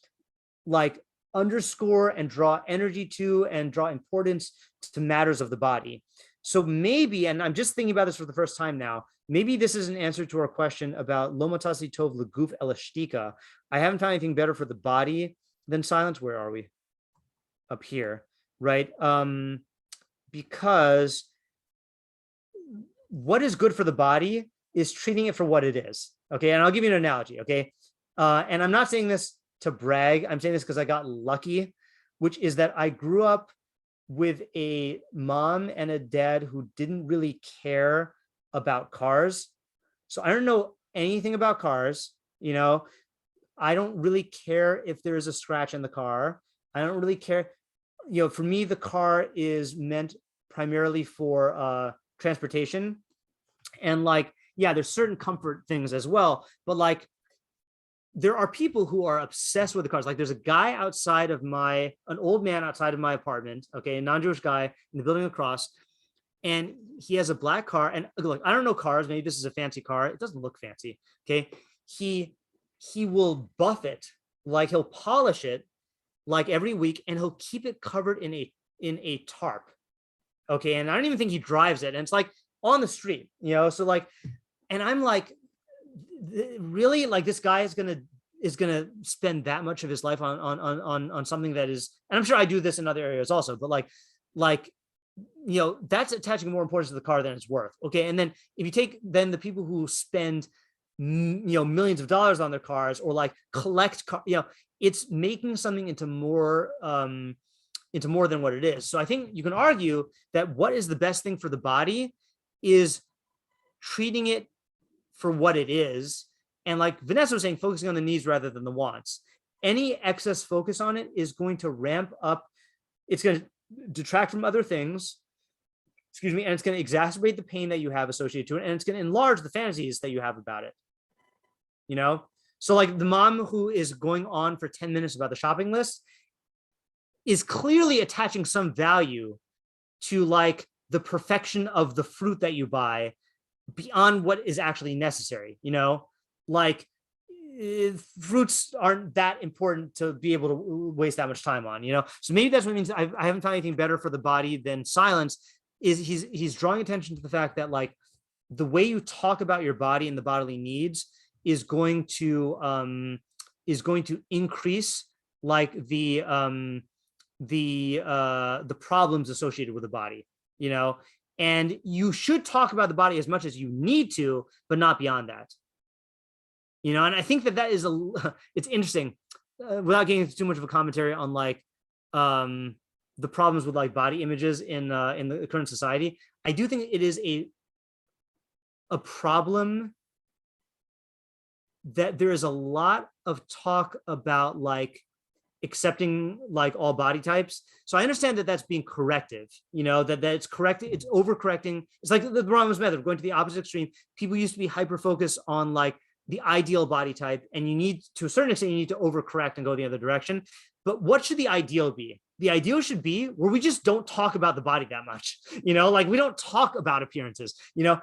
like underscore and draw energy to and draw importance to matters of the body. So maybe, and I'm just thinking about this for the first time now, maybe this is an answer to our question about lo matasi tov leguf elashtika. I haven't found anything better for the body than silence. Where are we? Up here, right? Because what is good for the body is treating it for what it is. Okay, and I'll give you an analogy. Okay, and I'm not saying this to brag. I'm saying this because I got lucky, which is that I grew up with a mom and a dad who didn't really care about cars. So I don't know anything about cars. You know, I don't really care if there is a scratch in the car. I don't really care. You know, for me, the car is meant primarily for transportation. And like, yeah, there's certain comfort things as well. But like, there are people who are obsessed with the cars. Like there's a guy outside of an old man outside of my apartment, okay, a non-Jewish guy in the building across, and he has a black car. And look, I don't know cars. Maybe this is a fancy car. It doesn't look fancy, okay? He will buff it, like he'll polish it like every week, and he'll keep it covered in a tarp, okay? And I don't even think he drives it. And it's like on the street, you know? So like, and I'm like, really, like this guy is gonna spend that much of his life on something that is, and I'm sure I do this in other areas also, but like you know, that's attaching more importance to the car than it's worth. Okay, and then if you take then the people who spend you know millions of dollars on their cars or like collect car, you know, it's making something into more than what it is. So I think you can argue that what is the best thing for the body is treating it for what it is. And like Vanessa was saying, focusing on the needs rather than the wants. Any excess focus on it is going to ramp up. It's going to detract from other things, excuse me, and it's going to exacerbate the pain that you have associated to it. And it's going to enlarge the fantasies that you have about it. You know? So like the mom who is going on for 10 minutes about the shopping list is clearly attaching some value to like the perfection of the fruit that you buy beyond what is actually necessary, you know, like fruits aren't that important to be able to waste that much time on, you know? So maybe that's what it means. I haven't found anything better for the body than silence. Is he's drawing attention to the fact that like the way you talk about your body and the bodily needs is going to increase like the problems associated with the body, you know? And you should talk about the body as much as you need to, but not beyond that. You know, and I think that is it's interesting without getting into too much of a commentary on like the problems with like body images in the current society. I do think it is a problem that there is a lot of talk about like accepting like all body types. So I understand that that's being corrective, you know, that it's correcting, it's overcorrecting. It's like the Rambam's method, going to the opposite extreme. People used to be hyper-focused on like the ideal body type, and you need, to a certain extent, you need to overcorrect and go the other direction. But what should the ideal be? The ideal should be where we just don't talk about the body that much, you know, like we don't talk about appearances, you know,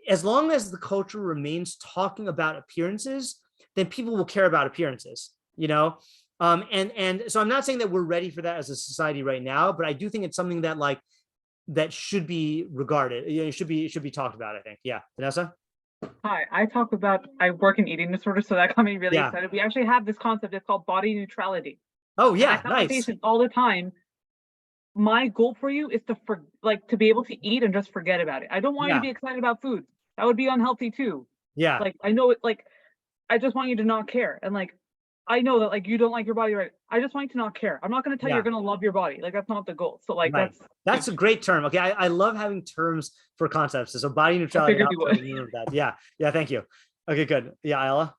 as long as the culture remains talking about appearances, then people will care about appearances, you know? And so I'm not saying that we're ready for that as a society right now, but I do think it's something that like, that should be regarded, you know, it should be talked about, I think. Yeah, Vanessa? Hi, I work in eating disorder, so that got me really excited. We actually have this concept, it's called body neutrality. Oh yeah, nice. Patients all the time. My goal for you is to be able to eat and just forget about it. I don't want you to be excited about food. That would be unhealthy too. Yeah. Like I know it. Like I just want you to not care. And like I know that like you don't like your body, right? I just want you to not care. I'm not going to tell you you're going to love your body. Like that's not the goal. So like that's a great term. Okay, I love having terms for concepts. So body neutrality. That. Yeah. Thank you. Okay, good. Yeah, Ayala.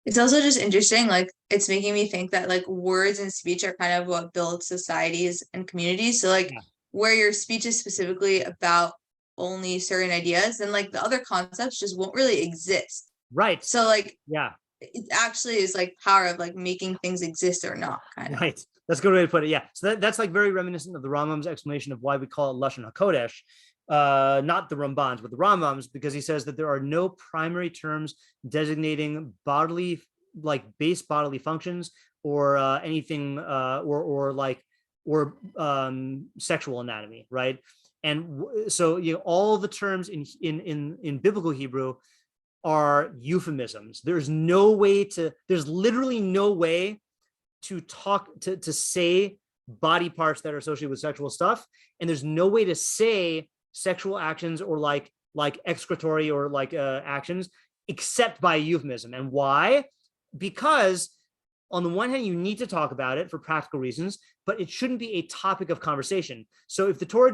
It's also just interesting, like it's making me think that like words and speech are kind of what build societies and communities. So like where your speech is specifically about only certain ideas, then like the other concepts just won't really exist. Right. So like, yeah, it actually is like power of like making things exist or not, kind of. Right. That's a good way to put it. Yeah. So that's like very reminiscent of the Rambam's explanation of why we call it Lashon HaKodesh, not the Rambam's, but the Rambam's, because he says that there are no primary terms designating bodily, like base bodily functions or anything or sexual anatomy, right? And so all the terms in biblical Hebrew are euphemisms. There's literally no way to talk to say body parts that are associated with sexual stuff, and there's no way to say sexual actions or like excretory or like actions except by euphemism. And why? Because on the one hand, you need to talk about it for practical reasons, but it shouldn't be a topic of conversation. So if the Torah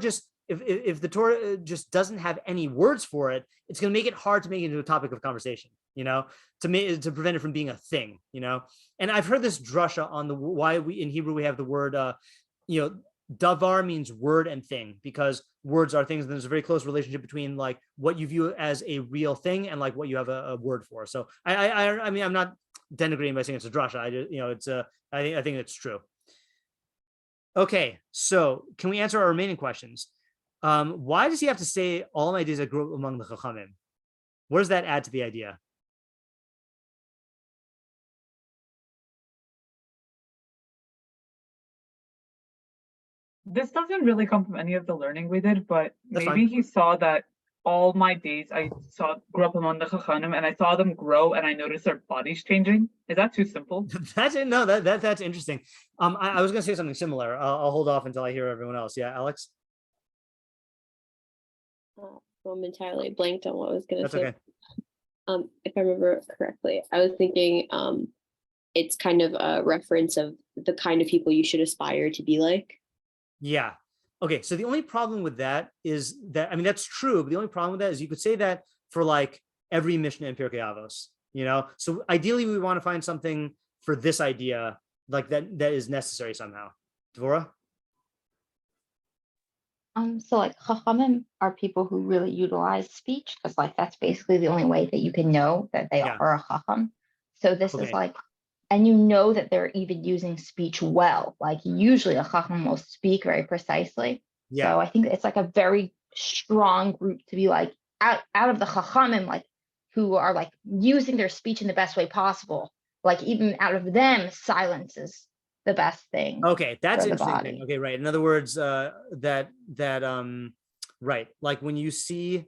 if the Torah just doesn't have any words for it, it's going to make it hard to make it into a topic of conversation, to prevent it from being a thing, And I've heard this drasha on why we in Hebrew we have the word, davar means word and thing, because words are things. And there's a very close relationship between like what you view as a real thing and like what you have a word for. So I mean, I'm not denigrating by saying it's a drasha. I think it's true. Okay, so can we answer our remaining questions? Why does he have to say all my days I grew up among the Chachamim? What does that add to the idea? This doesn't really come from any of the learning we did, but That's maybe fine. he saw that all my days grew up among the Chachamim, and I saw them grow, and I noticed their bodies changing. Is that too simple? That's interesting. I was going to say something similar. I'll hold off until I hear everyone else. Yeah, Alex. I'm entirely blanked on what I was going to say. Okay. If I remember correctly, I was thinking it's kind of a reference of the kind of people you should aspire to be like. Yeah. Okay. So the only problem with that is that, I mean, that's true, but the only problem with that is you could say that for like every Mishnah in Pirkei Avos, So ideally we want to find something for this idea like that is necessary somehow. Dvorah? So like Chachamim are people who really utilize speech, because like that's basically the only way that you can know that they are a Chacham. So this is like, and that they're even using speech well. Like usually a Chacham will speak very precisely. Yeah. So I think it's like a very strong group to be like out of the Chachamim, like who are like using their speech in the best way possible. Like even out of them, silence is the best thing. Okay, that's interesting thing. Okay, right. In other words, right. Like when you see,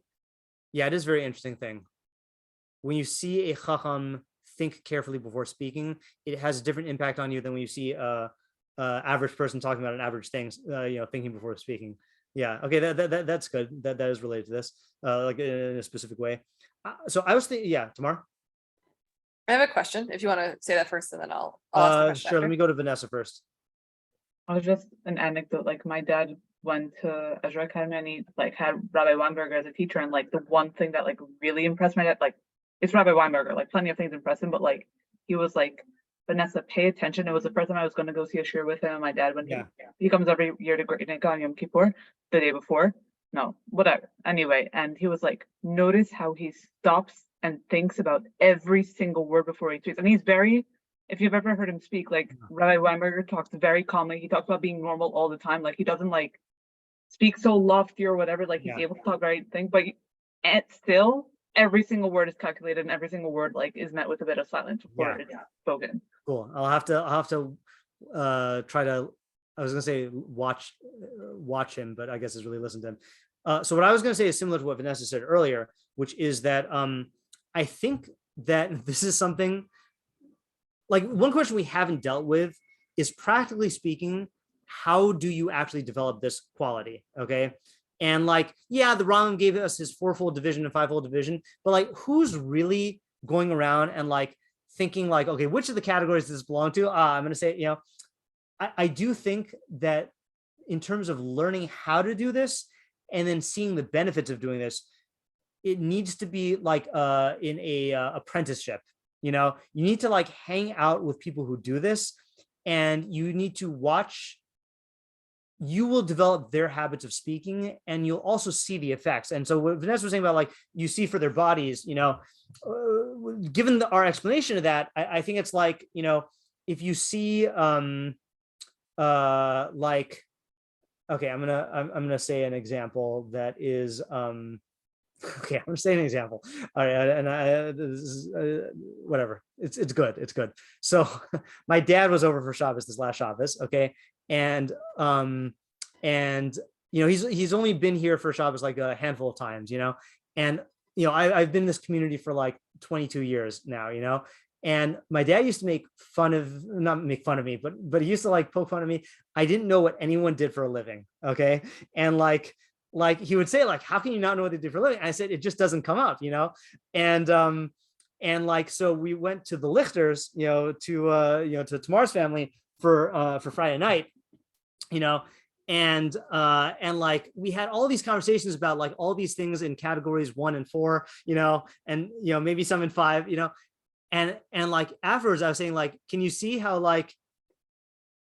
it is a very interesting thing. When you see a Chacham think carefully before speaking, it has a different impact on you than when you see a average person talking about an average thing, thinking before speaking. Yeah. Okay. That's good. That is related to this, like in a specific way. So I was thinking, Tamar. I have a question. If you want to say that first, and then I'll ask the question sure. after. Let me go to Vanessa first. Just an anecdote. Like my dad went to Ezra Academy and he like had Rabbi Weinberger as a teacher, and like the one thing that like really impressed my dad, like it's Rabbi Weinberger, like plenty of things impressed him, but like he was like, Vanessa, pay attention. It was the first time I was going to go see a shiur with him and my dad when he comes every year to Great Neck on Yom Kippur, the day before. No, whatever. Anyway, and he was like, notice how he stops and thinks about every single word before he speaks. And he's very, if you've ever heard him speak, like Rabbi Weinberger talks very calmly. He talks about being normal all the time. Like he doesn't like speak so lofty or whatever. Like he's able to talk very thing, but still every single word is calculated and every single word like is met with a bit of silence before it's spoken. Cool. I'll have to try to, I was gonna say watch him, but I guess it's really listen to him. So what I was gonna say is similar to what Vanessa said earlier, which is that I think that this is something like one question we haven't dealt with is, practically speaking, how do you actually develop this quality? Okay. And like, the Rambam gave us his fourfold division and fivefold division, but like, who's really going around and like thinking like, okay, which of the categories does this belong to? I'm going to say, I do think that in terms of learning how to do this and then seeing the benefits of doing this, it needs to be like in a apprenticeship. You need to like hang out with people who do this, and you need to watch you will develop their habits of speaking, and you'll also see the effects. And so what Vanessa was saying about like you see for their bodies, given our explanation of that, I think it's like, if you see like, okay, I'm gonna say an example that is okay, I'm gonna say an example. All right, and this is, whatever. It's good. It's good. So my dad was over for Shabbos this last Shabbos, okay, and he's only been here for Shabbos like a handful of times, and I've been in this community for like 22 years now, and my dad used to not make fun of me, but he used to like poke fun of me. I didn't know what anyone did for a living, okay, and like he would say like, how can you not know what they do for a living? And I said, it just doesn't come up, and like, so we went to the Lichters, to Tamar's family for Friday night, and like we had all these conversations about like all these things in categories 1 and 4, and maybe some in 5, and like afterwards I was saying like, can you see how like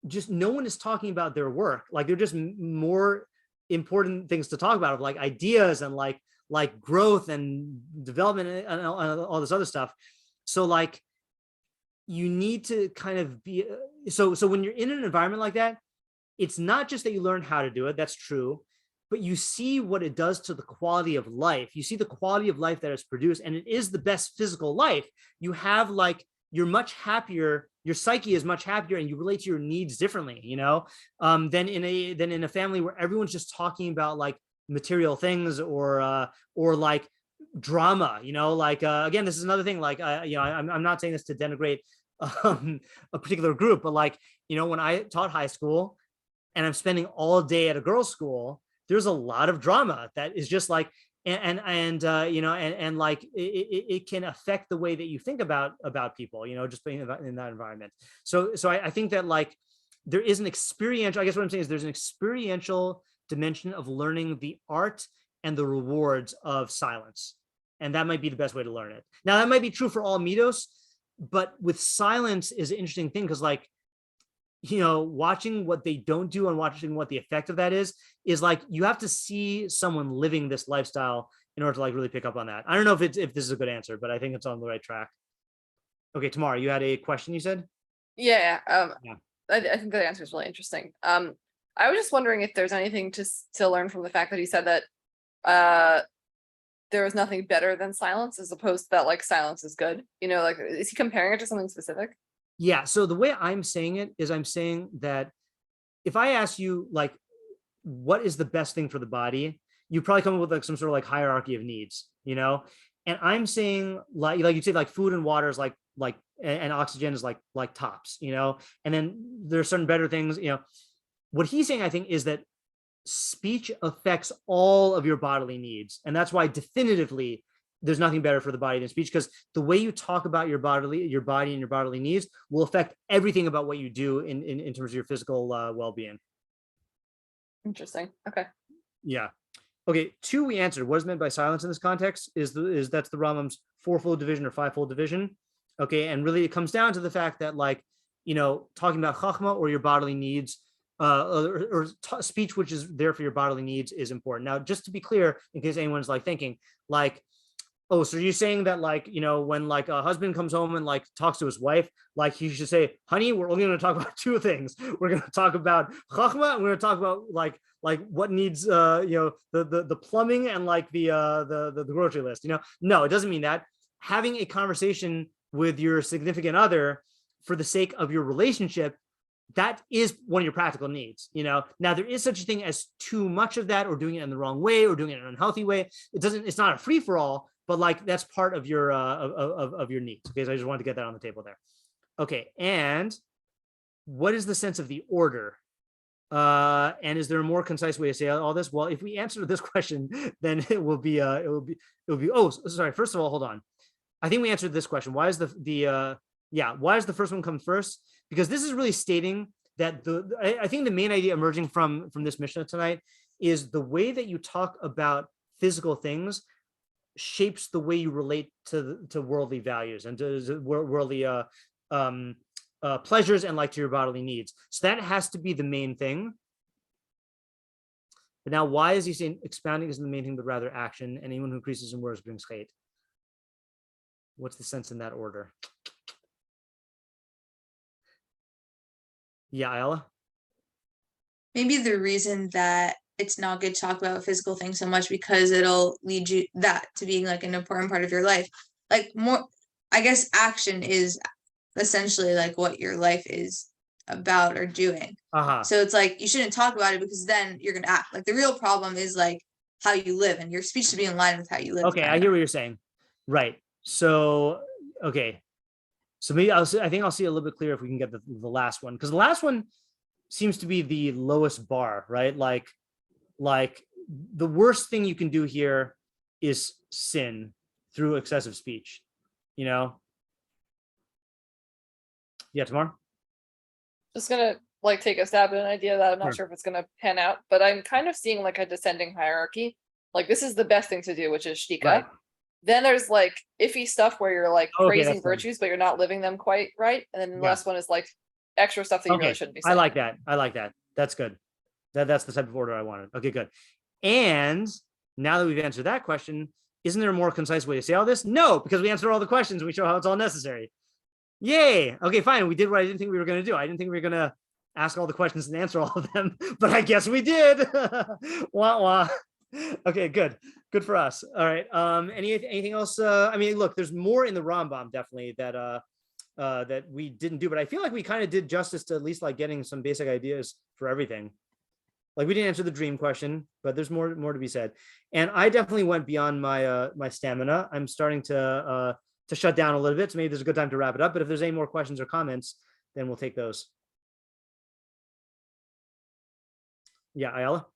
just no one is talking about their work, like they're just more important things to talk about, of like ideas and like growth and development and all this other stuff. So like you need to kind of be so when you're in an environment like that, it's not just that you learn how to do it, that's true, but you see what it does to the quality of life. You see the quality of life that is produced, and it is the best physical life. You have like, you're much happier, your psyche is much happier, and you relate to your needs differently, than in a family where everyone's just talking about like material things or like drama, again, this is another thing, like I'm not saying this to denigrate a particular group, but like, when I taught high school and I'm spending all day at a girls' school, there's a lot of drama that is just like, and like it can affect the way that you think about people, just being in that environment. So I think that like there is an experiential, I guess what I'm saying is there's an experiential dimension of learning the art and the rewards of silence. And that might be the best way to learn it. Now that might be true for all middos, but with silence is an interesting thing, because like, watching what they don't do and watching what the effect of that is like, you have to see someone living this lifestyle in order to like really pick up on that. I don't know if this is a good answer, but I think it's on the right track. Okay, Tamara, you had a question, you said? Yeah. I think the answer is really interesting. I was just wondering if there's anything to learn from the fact that he said that there was nothing better than silence, as opposed to that like silence is good. Like, is he comparing it to something specific? Yeah. So the way I'm saying it is I'm saying that if I ask you like, what is the best thing for the body, you probably come up with like some sort of like hierarchy of needs, and I'm saying like you say like food and water is like and oxygen is like tops, and then there's certain better things, what he's saying, I think, is that speech affects all of your bodily needs. And that's why definitively there's nothing better for the body than speech, because the way you talk about your body and your bodily needs will affect everything about what you do in terms of your physical well-being. Interesting. Okay. Yeah. Okay. 2, we answered. What is meant by silence in this context that's the Rambam's 4-fold division or 5-fold division. Okay. And really it comes down to the fact that like, talking about chachma or your bodily needs, speech which is there for your bodily needs is important. Now, just to be clear, in case anyone's like thinking like, oh, so you're saying that like, when like a husband comes home and like talks to his wife, like he should say, honey, we're only going to talk about 2 things. We're going to talk about chachma, and we're going to talk about like what needs, the plumbing and like the grocery list, No, it doesn't mean that. Having a conversation with your significant other for the sake of your relationship, that is one of your practical needs. Now there is such a thing as too much of that, or doing it in the wrong way, or doing it in an unhealthy way. It's not a free for all, but like that's part of your of your needs. Okay, so I just wanted to get that on the table there. Okay, and what is the sense of the order? And is there a more concise way to say all this? Well, if we answer this question, then it will be oh, sorry, first of all, hold on. I think we answered this question. Why is why does the first one come first? Because this is really stating that I think the main idea emerging from this Mishnah tonight is the way that you talk about physical things shapes the way you relate to worldly values and to worldly pleasures and like to your bodily needs. So that has to be the main thing. But now, why is he saying expounding isn't the main thing, but rather action? Anyone who increases in words brings hate. What's the sense in that order? Yeah, Ayala? Maybe the reason that it's not good to talk about physical things so much because it'll lead you that to being like an important part of your life. Like more, I guess action is essentially like what your life is about or doing. So it's like you shouldn't talk about it because then you're gonna act. Like the real problem is like how you live, and your speech should be in line with how you live. Okay, I hear what you're saying. Right. So okay. So maybe I think I'll see a little bit clearer if we can get the last one, because the last one seems to be the lowest bar, right? Like the worst thing you can do here is sin through excessive speech, you know? Yeah, Tamar? Just gonna like take a stab at an idea that I'm not sure if it's gonna pan out, but I'm kind of seeing like a descending hierarchy. Like this is the best thing to do, which is shtika. Right. Then there's like iffy stuff where you're like praising virtues, but you're not living them quite right. And then the last one is like extra stuff that you really shouldn't be saying. I like that. That's good. That's the type of order I wanted. Okay, good. And now that we've answered that question, isn't there a more concise way to say all this? No, because we answer all the questions and we show how it's all necessary. Yay. Okay, fine. We did what I didn't think we were going to do. I didn't think we were going to ask all the questions and answer all of them, but I guess we did. Wah, wah. Okay, good for us. All right. Anything else? I mean, look, there's more in the Rambam definitely that we didn't do, but I feel like we kind of did justice to at least like getting some basic ideas for everything. Like we didn't answer the dream question, but there's more to be said. And I definitely went beyond my my stamina. I'm starting to shut down a little bit, so maybe there's a good time to wrap it up. But if there's any more questions or comments, then we'll take those. Yeah, Ayala?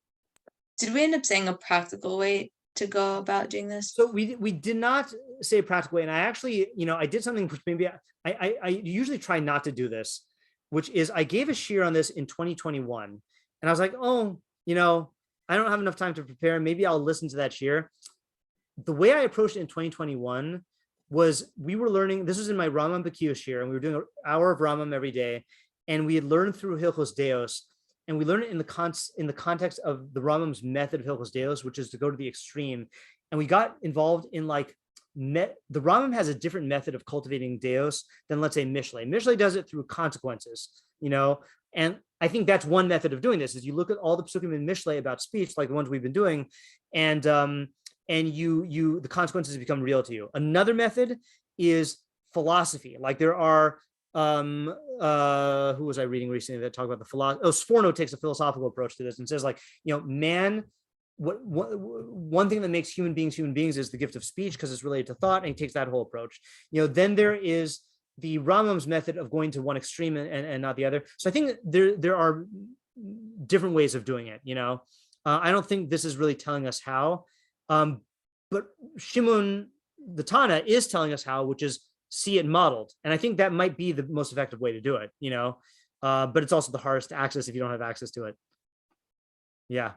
Did we end up saying a practical way to go about doing this? So we did not say a practical way, and I actually, I did something which maybe I usually try not to do this, which is I gave a shiur on this in 2021, and I was like, oh, I don't have enough time to prepare. Maybe I'll listen to that shiur. The way I approached it in 2021 was we were learning. This was in my Rambam Bakiya shiur, and we were doing an hour of Rambam every day, and we had learned through Hilchos Deos. And we learn it in the context of the Rambam's method of Hilchos Deos, which is to go to the extreme. And we got involved in like the Rambam has a different method of cultivating Deos than, let's say, Mishneh. Mishneh does it through consequences, and I think that's one method of doing this is you look at all the psukim in Mishneh about speech, like the ones we've been doing, and you the consequences become real to you. Another method is philosophy. Like there are who was I reading recently that talked about the philosophy? Sforno takes a philosophical approach to this and says like, man, one thing that makes human beings is the gift of speech because it's related to thought, and he takes that whole approach. Then there is the Rambam's method of going to one extreme and not the other. So I think there are different ways of doing it. I don't think this is really telling us how, but Shimon the Tana is telling us how, which is see it modeled. And I think that might be the most effective way to do it, but it's also the hardest to access if you don't have access to it. Yeah.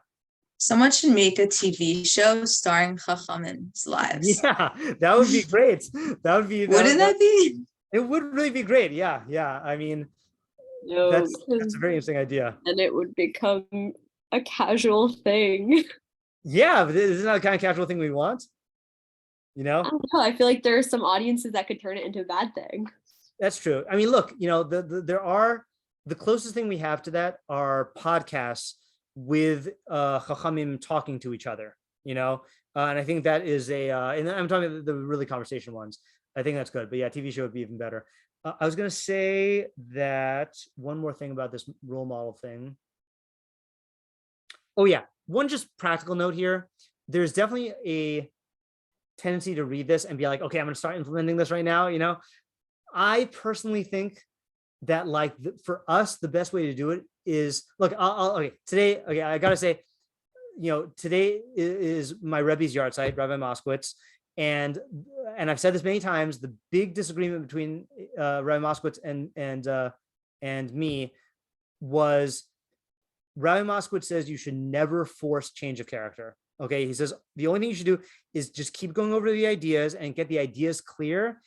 Someone should make a TV show starring Chachamim's lives. Yeah, that would be great. Wouldn't that be? It would really be great. Yeah. I mean, that's a very interesting idea. And it would become a casual thing. Yeah, but isn't that the kind of casual thing we want? I don't know. I feel like there are some audiences that could turn it into a bad thing. That's true. I mean, look, there are the closest thing we have to that are podcasts with Chachamim talking to each other, and I think that is and I'm talking about the really conversation ones. I think that's good. But yeah, TV show would be even better. I was going to say that one more thing about this role model thing. Oh yeah. One just practical note here. There's definitely a tendency to read this and be like, okay, I'm going to start implementing this right now. I personally think that like for us, the best way to do it is look, today. Okay. I got to say, today is my Rebbe's yard site, Rabbi Moskowitz. And I've said this many times, the big disagreement between Rabbi Moskowitz and me was Rabbi Moskowitz says you should never force change of character. Okay, he says the only thing you should do is just keep going over the ideas and get the ideas clear.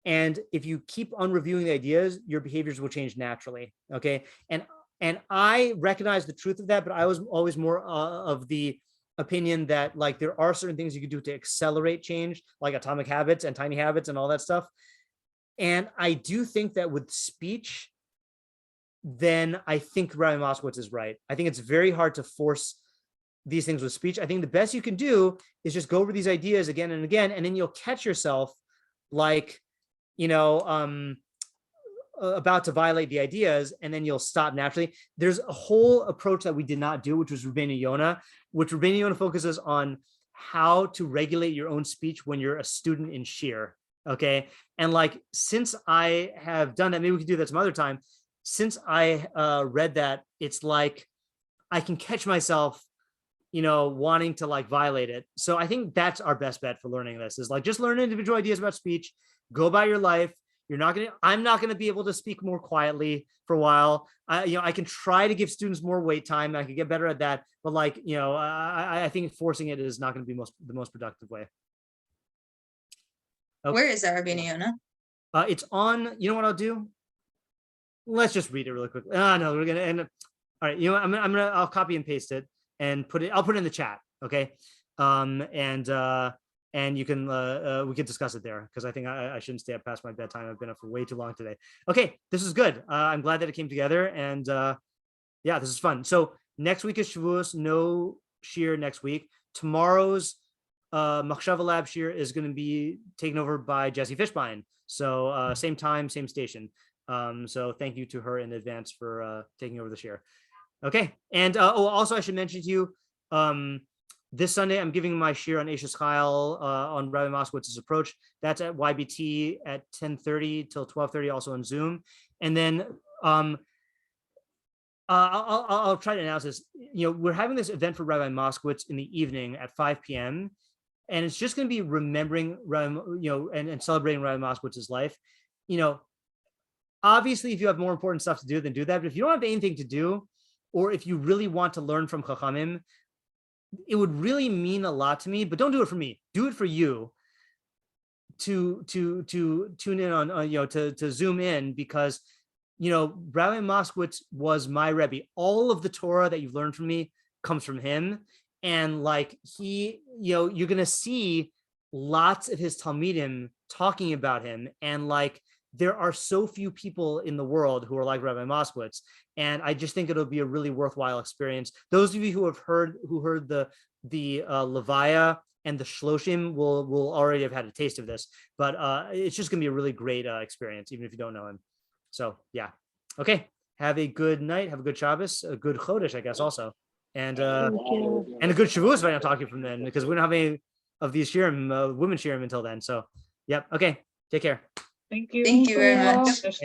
And if you keep on reviewing the ideas, your behaviors will change naturally. Okay, and And I recognize the truth of that, but I was always more of the opinion that like there are certain things you can do to accelerate change, like atomic habits and tiny habits and all that stuff. And I do think that with speech, then I think Rabbi Moskowitz is right. I think it's very hard to force these things with speech. I think the best you can do is just go over these ideas again and again, and then you'll catch yourself like, about to violate the ideas, and then you'll stop naturally. There's a whole approach that we did not do, which was Rabbeinu Yonah, which Rabbeinu Yonah focuses on how to regulate your own speech when you're a student in shiur. Okay. And like, since I have done that, maybe we could do that some other time. Since I read that, it's like I can catch myself, wanting to like violate it. So I think that's our best bet for learning this, is like just learn individual ideas about speech, go about your life. I'm not going to be able to speak more quietly for a while. I can try to give students more wait time. I can get better at that. But like, I think forcing it is not going to be the most productive way. Okay. Where is that, Rabbi Yonah? It's on, you know what I'll do? Let's just read it really quickly. No, we're going to end up. All right. I'll copy and paste it and I'll put it in the chat. Okay. And you can, we could discuss it there, because I think I shouldn't stay up past my bedtime. I've been up for way too long today. Okay, this is good. I'm glad that it came together, and yeah, this is fun. So next week is Shavuos, no shiur next week. Tomorrow's Machshava Lab shiur is going to be taken over by Jessie Fishbein. So same time, same station. So thank you to her in advance for taking over the shiur. Okay, and also I should mention to you, this Sunday, I'm giving my shiur on Eishes Chayil on Rabbi Moskowitz's approach. That's at YBT at 10:30 till 12:30, also on Zoom. And then I'll try to announce this. We're having this event for Rabbi Moskowitz in the evening at 5 p.m. And it's just going to be remembering, and celebrating Rabbi Moskowitz's life. Obviously, if you have more important stuff to do, then do that. But if you don't have anything to do, or if you really want to learn from Chachamim, it would really mean a lot to me, but don't do it for me. Do it for you to tune in on, to zoom in, because, Rabbi Moskowitz was my Rebbe. All of the Torah that you've learned from me comes from him. And like he, you're going to see lots of his Talmidim talking about him. And like, there are so few people in the world who are like Rabbi Moskowitz. And I just think it'll be a really worthwhile experience. Those of you who heard the Levaya and the Shloshim will already have had a taste of this, but it's just gonna be a really great experience, even if you don't know him. So yeah. Okay. Have a good night. Have a good Shabbos, a good Chodesh, I guess, also. And a good Shavuos if I don't talk to you from then, because we don't have any of these shiurim, women's shiurim until then. So, yep. Okay. Take care. Thank you. Thank you very much. Thanks,